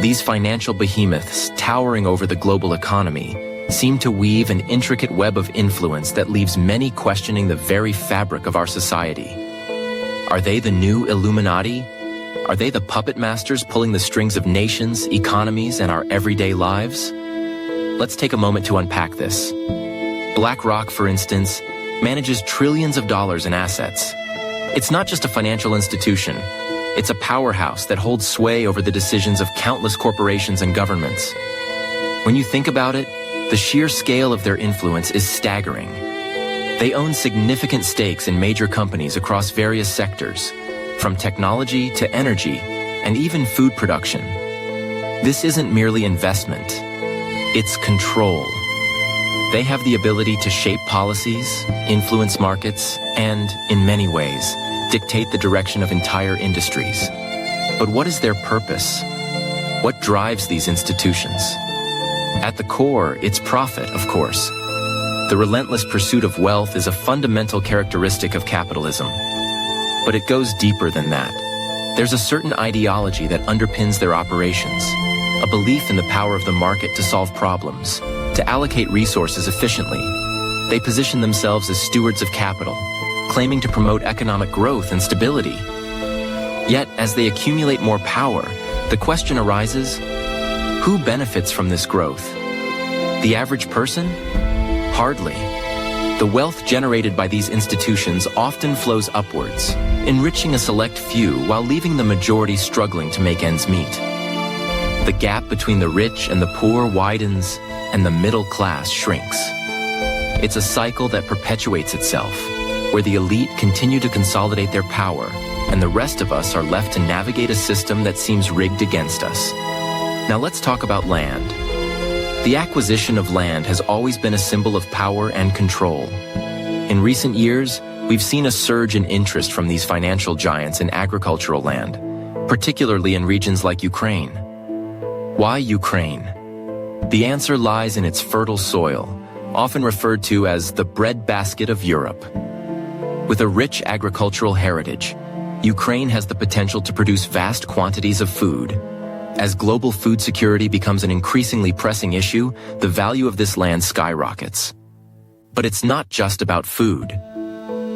These financial behemoths, towering over the global economy, seem to weave an intricate web of influence that leaves many questioning the very fabric of our society. Are they the new Illuminati? Are they the puppet masters pulling the strings of nations, economies, and our everyday lives? Let's take a moment to unpack this. BlackRock, for instance, manages trillions of dollars in assets. It's not just a financial institution. It's a powerhouse that holds sway over the decisions of countless corporations and governments. When you think about it, the sheer scale of their influence is staggering. They own significant stakes in major companies across various sectors, from technology to energy, and even food production. This isn't merely investment, it's control. They have the ability to shape policies, influence markets, and, in many ways, dictate the direction of entire industries. But what is their purpose? What drives these institutions? At the core, it's profit, of course. The relentless pursuit of wealth is a fundamental characteristic of capitalism. But it goes deeper than that. There's a certain ideology that underpins their operations, a belief in the power of the market to solve problems, to allocate resources efficiently. They position themselves as stewards of capital, claiming to promote economic growth and stability. Yet, as they accumulate more power, the question arises, who benefits from this growth? The average person? Hardly. The wealth generated by these institutions often flows upwards, enriching a select few while leaving the majority struggling to make ends meet. The gap between the rich and the poor widens, and the middle class shrinks. It's a cycle that perpetuates itself, where the elite continue to consolidate their power, and the rest of us are left to navigate a system that seems rigged against us. Now let's talk about land. The acquisition of land has always been a symbol of power and control. In recent years, we've seen a surge in interest from these financial giants in agricultural land, particularly in regions like Ukraine. Why Ukraine? The answer lies in its fertile soil, often referred to as the breadbasket of Europe. With a rich agricultural heritage, Ukraine has the potential to produce vast quantities of food. As global food security becomes an increasingly pressing issue, the value of this land skyrockets. But it's not just about food.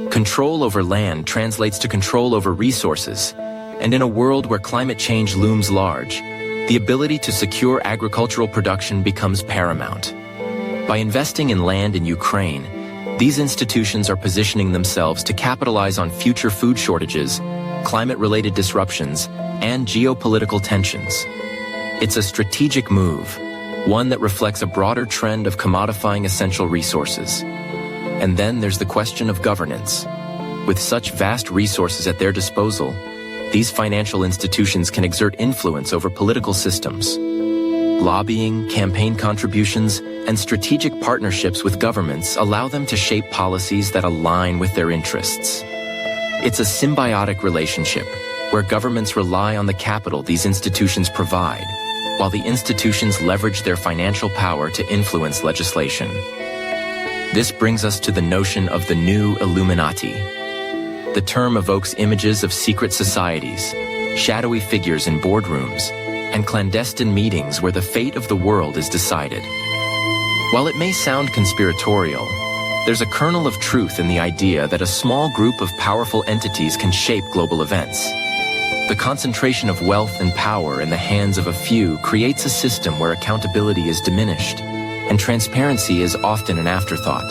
Control over land translates to control over resources, and in a world where climate change looms large, the ability to secure agricultural production becomes paramount. By investing in land in Ukraine, These institutions are positioning themselves to capitalize on future food shortages, climate-related disruptions, and geopolitical tensions. It's a strategic move, one that reflects a broader trend of commodifying essential resources. And then there's the question of governance. With such vast resources at their disposal, these financial institutions can exert influence over political systems. Lobbying, campaign contributions, and strategic partnerships with governments allow them to shape policies that align with their interests. It's a symbiotic relationship where governments rely on the capital these institutions provide, while the institutions leverage their financial power to influence legislation. This brings us to the notion of the new Illuminati. The term evokes images of secret societies, shadowy figures in boardrooms, and clandestine meetings where the fate of the world is decided. While it may sound conspiratorial, there's a kernel of truth in the idea that a small group of powerful entities can shape global events. The concentration of wealth and power in the hands of a few creates a system where accountability is diminished, and transparency is often an afterthought.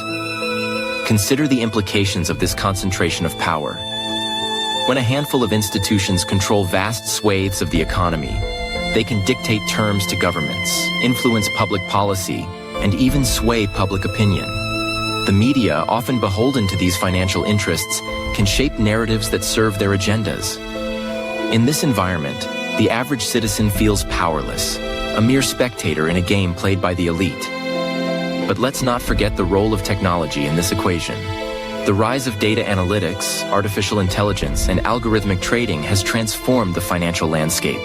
Consider the implications of this concentration of power. When a handful of institutions control vast swathes of the economy, they can dictate terms to governments, influence public policy, and even sway public opinion. The media, often beholden to these financial interests, can shape narratives that serve their agendas. In this environment, the average citizen feels powerless, a mere spectator in a game played by the elite. But let's not forget the role of technology in this equation. The rise of data analytics, artificial intelligence, and algorithmic trading has transformed the financial landscape.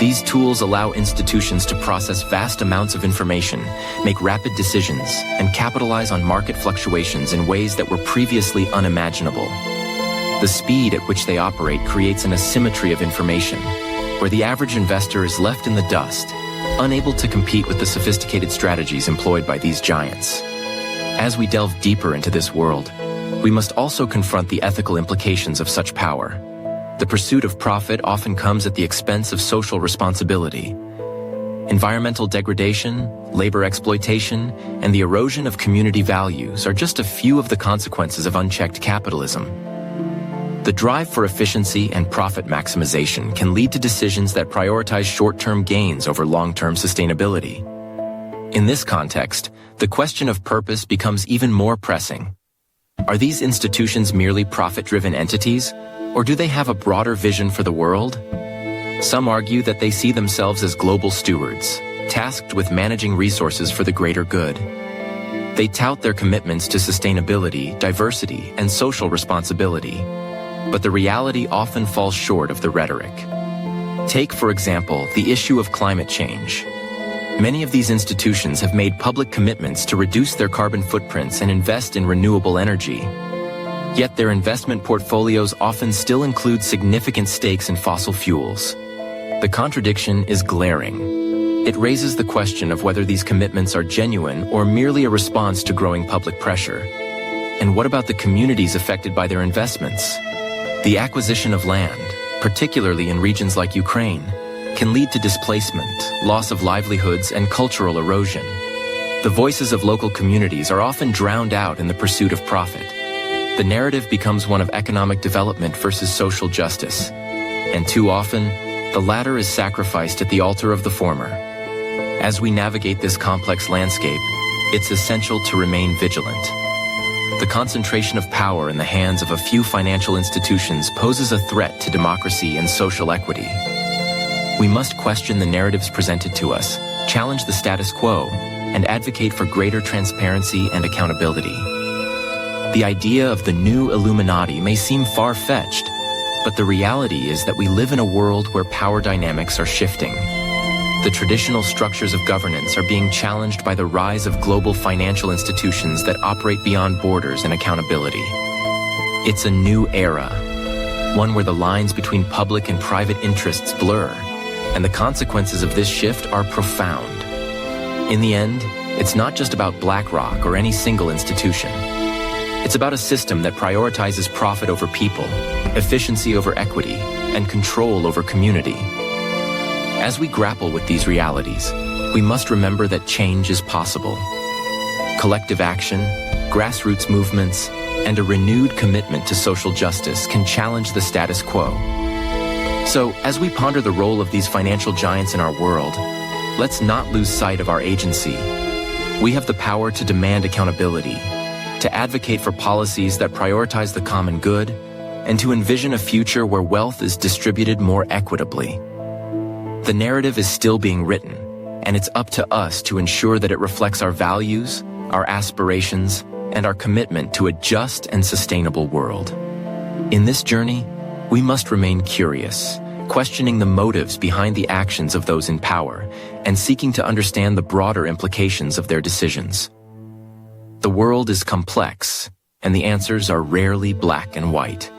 These tools allow institutions to process vast amounts of information, make rapid decisions, and capitalize on market fluctuations in ways that were previously unimaginable. The speed at which they operate creates an asymmetry of information, where the average investor is left in the dust, unable to compete with the sophisticated strategies employed by these giants. As we delve deeper into this world, we must also confront the ethical implications of such power. The pursuit of profit often comes at the expense of social responsibility. Environmental degradation, labor exploitation, and the erosion of community values are just a few of the consequences of unchecked capitalism. The drive for efficiency and profit maximization can lead to decisions that prioritize short-term gains over long-term sustainability. In this context, the question of purpose becomes even more pressing. Are these institutions merely profit-driven entities, or do they have a broader vision for the world? Some argue that they see themselves as global stewards, tasked with managing resources for the greater good. They tout their commitments to sustainability, diversity, and social responsibility. But the reality often falls short of the rhetoric. Take, for example, the issue of climate change. Many of these institutions have made public commitments to reduce their carbon footprints and invest in renewable energy. Yet their investment portfolios often still include significant stakes in fossil fuels. The contradiction is glaring. It raises the question of whether these commitments are genuine or merely a response to growing public pressure. And what about the communities affected by their investments? The acquisition of land, particularly in regions like Ukraine, can lead to displacement, loss of livelihoods, and cultural erosion. The voices of local communities are often drowned out in the pursuit of profit. The narrative becomes one of economic development versus social justice. And too often, the latter is sacrificed at the altar of the former. As we navigate this complex landscape, it's essential to remain vigilant. The concentration of power in the hands of a few financial institutions poses a threat to democracy and social equity. We must question the narratives presented to us, challenge the status quo, and advocate for greater transparency and accountability. The idea of the new Illuminati may seem far-fetched, but the reality is that we live in a world where power dynamics are shifting. The traditional structures of governance are being challenged by the rise of global financial institutions that operate beyond borders and accountability. It's a new era, one where the lines between public and private interests blur, and the consequences of this shift are profound. In the end, it's not just about BlackRock or any single institution. It's about a system that prioritizes profit over people, efficiency over equity, and control over community. As we grapple with these realities, we must remember that change is possible. Collective action, grassroots movements, and a renewed commitment to social justice can challenge the status quo. So, as we ponder the role of these financial giants in our world, let's not lose sight of our agency. We have the power to demand accountability, to advocate for policies that prioritize the common good, and to envision a future where wealth is distributed more equitably. The narrative is still being written, and it's up to us to ensure that it reflects our values, our aspirations, and our commitment to a just and sustainable world. In this journey, we must remain curious, questioning the motives behind the actions of those in power, and seeking to understand the broader implications of their decisions. The world is complex, and the answers are rarely black and white.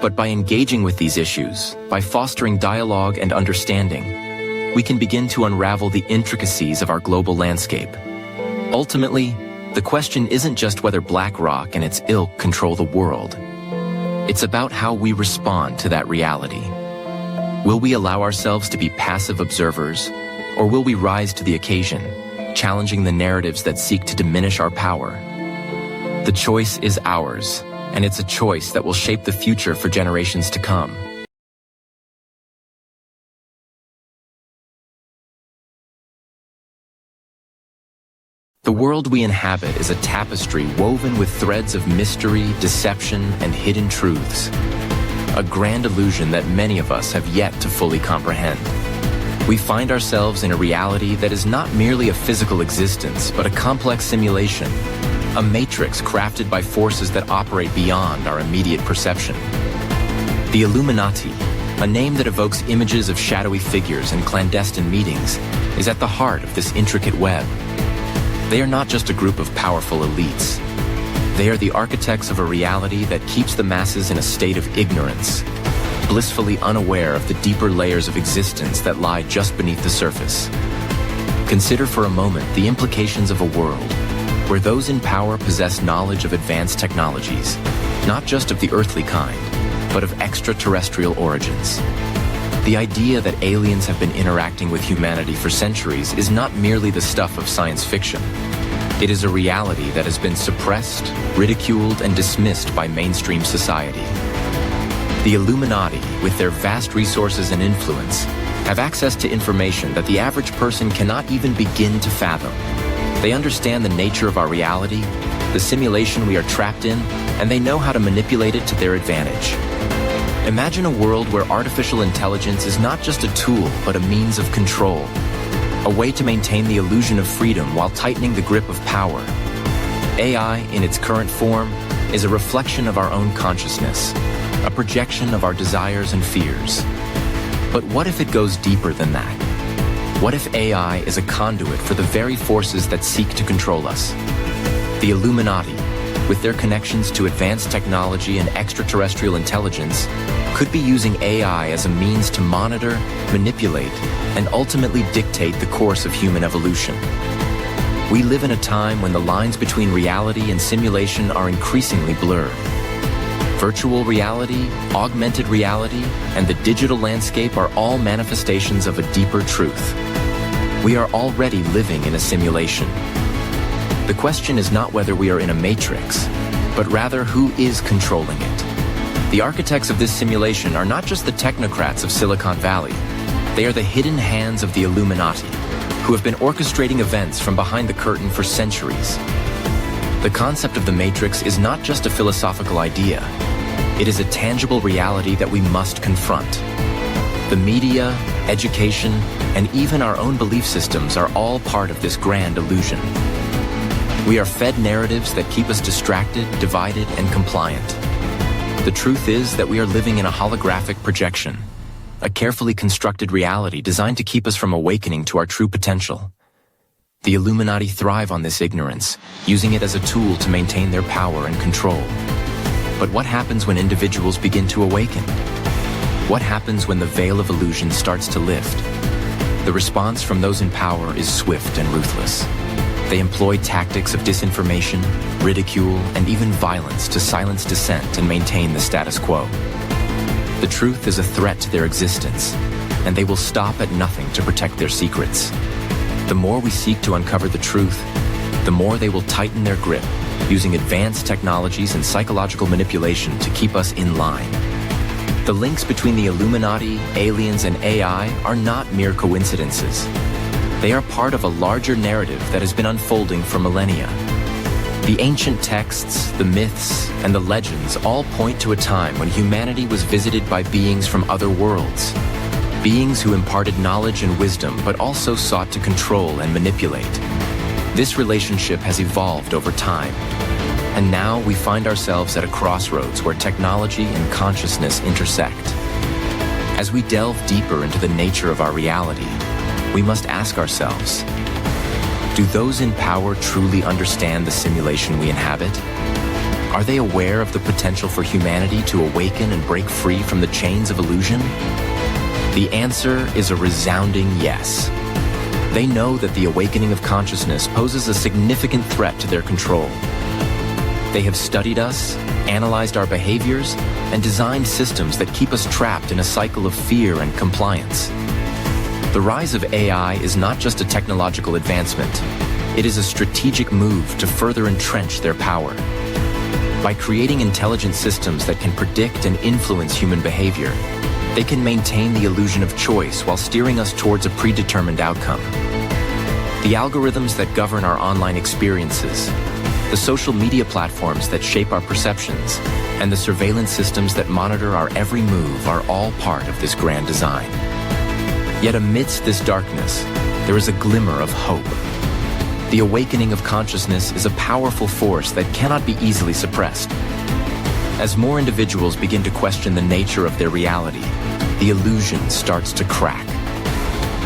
But by engaging with these issues, by fostering dialogue and understanding, we can begin to unravel the intricacies of our global landscape. Ultimately, the question isn't just whether BlackRock and its ilk control the world. It's about how we respond to that reality. Will we allow ourselves to be passive observers, or will we rise to the occasion, challenging the narratives that seek to diminish our power? The choice is ours, and it's a choice that will shape the future for generations to come. The world we inhabit is a tapestry woven with threads of mystery, deception, and hidden truths. A grand illusion that many of us have yet to fully comprehend. We find ourselves in a reality that is not merely a physical existence, but a complex simulation, a matrix crafted by forces that operate beyond our immediate perception. The Illuminati, a name that evokes images of shadowy figures and clandestine meetings, is at the heart of this intricate web. They are not just a group of powerful elites. They are the architects of a reality that keeps the masses in a state of ignorance, blissfully unaware of the deeper layers of existence that lie just beneath the surface. Consider for a moment the implications of a world where those in power possess knowledge of advanced technologies, not just of the earthly kind, but of extraterrestrial origins. The idea that aliens have been interacting with humanity for centuries is not merely the stuff of science fiction. It is a reality that has been suppressed, ridiculed, and dismissed by mainstream society. The Illuminati, with their vast resources and influence, have access to information that the average person cannot even begin to fathom. They understand the nature of our reality, the simulation we are trapped in, and they know how to manipulate it to their advantage. Imagine a world where artificial intelligence is not just a tool, but a means of control. A way to maintain the illusion of freedom while tightening the grip of power. AI, in its current form, is a reflection of our own consciousness, a projection of our desires and fears. But what if it goes deeper than that? What if AI is a conduit for the very forces that seek to control us? The Illuminati, with their connections to advanced technology and extraterrestrial intelligence, could be using AI as a means to monitor, manipulate, and ultimately dictate the course of human evolution. We live in a time when the lines between reality and simulation are increasingly blurred. Virtual reality, augmented reality, and the digital landscape are all manifestations of a deeper truth. We are already living in a simulation. The question is not whether we are in a matrix, but rather who is controlling it. The architects of this simulation are not just the technocrats of Silicon Valley. They are the hidden hands of the Illuminati, who have been orchestrating events from behind the curtain for centuries. The concept of the Matrix is not just a philosophical idea. It is a tangible reality that we must confront. The media, education, and even our own belief systems are all part of this grand illusion. We are fed narratives that keep us distracted, divided, and compliant. The truth is that we are living in a holographic projection, a carefully constructed reality designed to keep us from awakening to our true potential. The Illuminati thrive on this ignorance, using it as a tool to maintain their power and control. But what happens when individuals begin to awaken? What happens when the veil of illusion starts to lift? The response from those in power is swift and ruthless. They employ tactics of disinformation, ridicule, and even violence to silence dissent and maintain the status quo. The truth is a threat to their existence, and they will stop at nothing to protect their secrets. The more we seek to uncover the truth, the more they will tighten their grip, using advanced technologies and psychological manipulation to keep us in line. The links between the Illuminati, aliens, and AI are not mere coincidences. They are part of a larger narrative that has been unfolding for millennia. The ancient texts, the myths, and the legends all point to a time when humanity was visited by beings from other worlds. Beings who imparted knowledge and wisdom, but also sought to control and manipulate. This relationship has evolved over time. And now we find ourselves at a crossroads where technology and consciousness intersect. As we delve deeper into the nature of our reality, we must ask ourselves, do those in power truly understand the simulation we inhabit? Are they aware of the potential for humanity to awaken and break free from the chains of illusion? The answer is a resounding yes. They know that the awakening of consciousness poses a significant threat to their control. They have studied us, analyzed our behaviors, and designed systems that keep us trapped in a cycle of fear and compliance. The rise of AI is not just a technological advancement. It is a strategic move to further entrench their power. By creating intelligent systems that can predict and influence human behavior, they can maintain the illusion of choice while steering us towards a predetermined outcome. The algorithms that govern our online experiences, the social media platforms that shape our perceptions, and the surveillance systems that monitor our every move are all part of this grand design. Yet amidst this darkness, there is a glimmer of hope. The awakening of consciousness is a powerful force that cannot be easily suppressed. As more individuals begin to question the nature of their reality, the illusion starts to crack.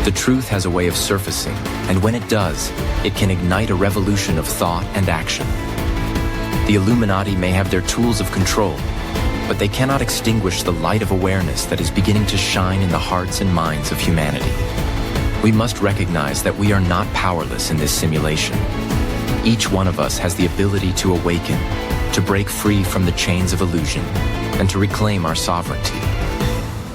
The truth has a way of surfacing, and when it does, it can ignite a revolution of thought and action. The Illuminati may have their tools of control, but they cannot extinguish the light of awareness that is beginning to shine in the hearts and minds of humanity. We must recognize that we are not powerless in this simulation. Each one of us has the ability to awaken, to break free from the chains of illusion, and to reclaim our sovereignty.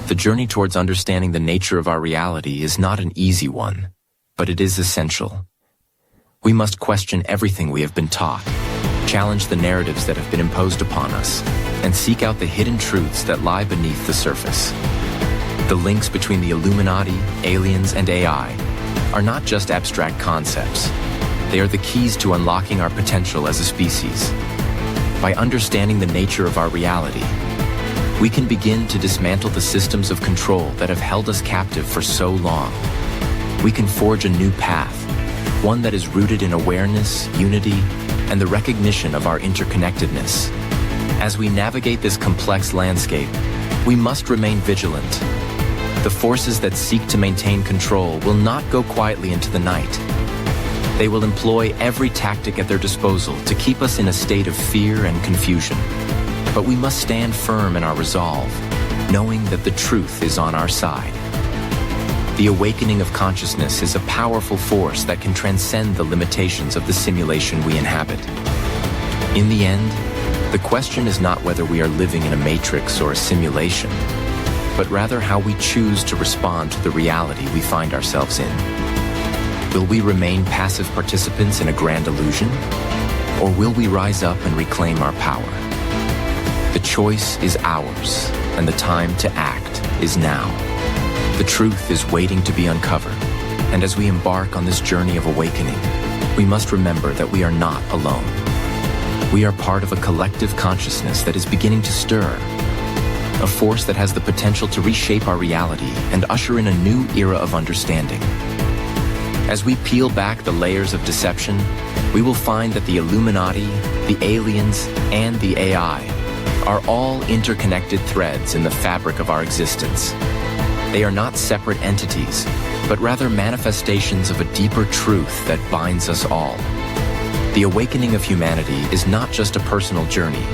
The journey towards understanding the nature of our reality is not an easy one, but it is essential. We must question everything we have been taught, challenge the narratives that have been imposed upon us, and seek out the hidden truths that lie beneath the surface. The links between the Illuminati, aliens, and AI are not just abstract concepts. They are the keys to unlocking our potential as a species. By understanding the nature of our reality, we can begin to dismantle the systems of control that have held us captive for so long. We can forge a new path, one that is rooted in awareness, unity, and the recognition of our interconnectedness. As we navigate this complex landscape, we must remain vigilant. The forces that seek to maintain control will not go quietly into the night. They will employ every tactic at their disposal to keep us in a state of fear and confusion. But we must stand firm in our resolve, knowing that the truth is on our side. The awakening of consciousness is a powerful force that can transcend the limitations of the simulation we inhabit. In the end, the question is not whether we are living in a matrix or a simulation, but rather how we choose to respond to the reality we find ourselves in. Will we remain passive participants in a grand illusion, or will we rise up and reclaim our power? The choice is ours, and the time to act is now. The truth is waiting to be uncovered, and as we embark on this journey of awakening, we must remember that we are not alone. We are part of a collective consciousness that is beginning to stir, a force that has the potential to reshape our reality and usher in a new era of understanding. As we peel back the layers of deception, we will find that the Illuminati, the aliens, and the AI are all interconnected threads in the fabric of our existence. They are not separate entities, but rather manifestations of a deeper truth that binds us all. The awakening of humanity is not just a personal journey.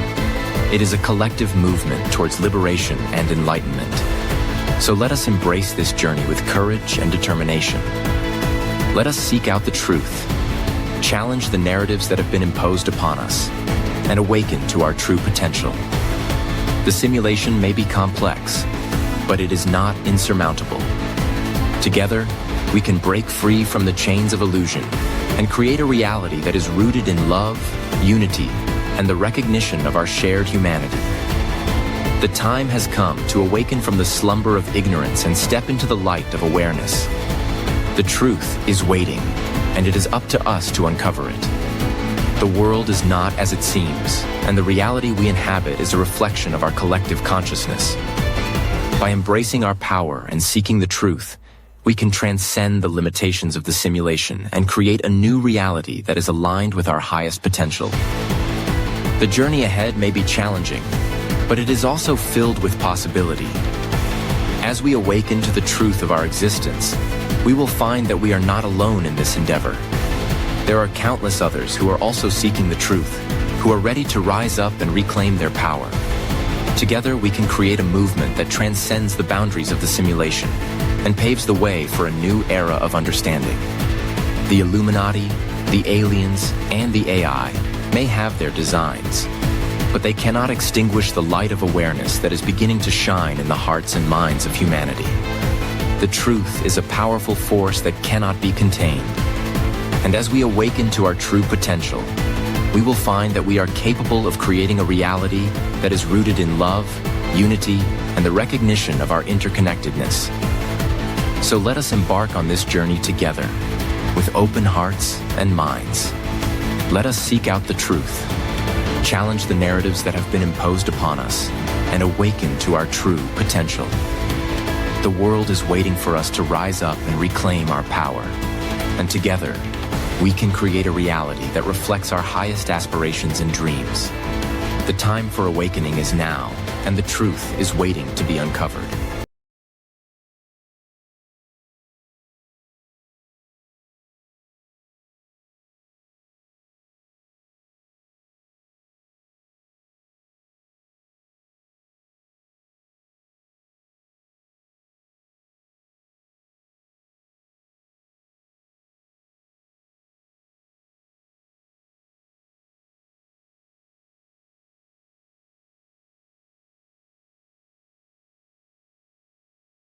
It is a collective movement towards liberation and enlightenment. So let us embrace this journey with courage and determination. Let us seek out the truth, challenge the narratives that have been imposed upon us, and awaken to our true potential. The simulation may be complex, but it is not insurmountable. Together, we can break free from the chains of illusion and create a reality that is rooted in love, unity, and the recognition of our shared humanity. The time has come to awaken from the slumber of ignorance and step into the light of awareness. The truth is waiting, and it is up to us to uncover it. The world is not as it seems, and the reality we inhabit is a reflection of our collective consciousness. By embracing our power and seeking the truth, we can transcend the limitations of the simulation and create a new reality that is aligned with our highest potential. The journey ahead may be challenging, but it is also filled with possibility. As we awaken to the truth of our existence, we will find that we are not alone in this endeavor. There are countless others who are also seeking the truth, who are ready to rise up and reclaim their power. Together, we can create a movement that transcends the boundaries of the simulation and paves the way for a new era of understanding. The Illuminati, the aliens, and the AI may have their designs, but they cannot extinguish the light of awareness that is beginning to shine in the hearts and minds of humanity. The truth is a powerful force that cannot be contained. And as we awaken to our true potential, we will find that we are capable of creating a reality that is rooted in love, unity, and the recognition of our interconnectedness. So let us embark on this journey together, with open hearts and minds. Let us seek out the truth, challenge the narratives that have been imposed upon us, and awaken to our true potential. The world is waiting for us to rise up and reclaim our power. And together, we can create a reality that reflects our highest aspirations and dreams. The time for awakening is now, and the truth is waiting to be uncovered.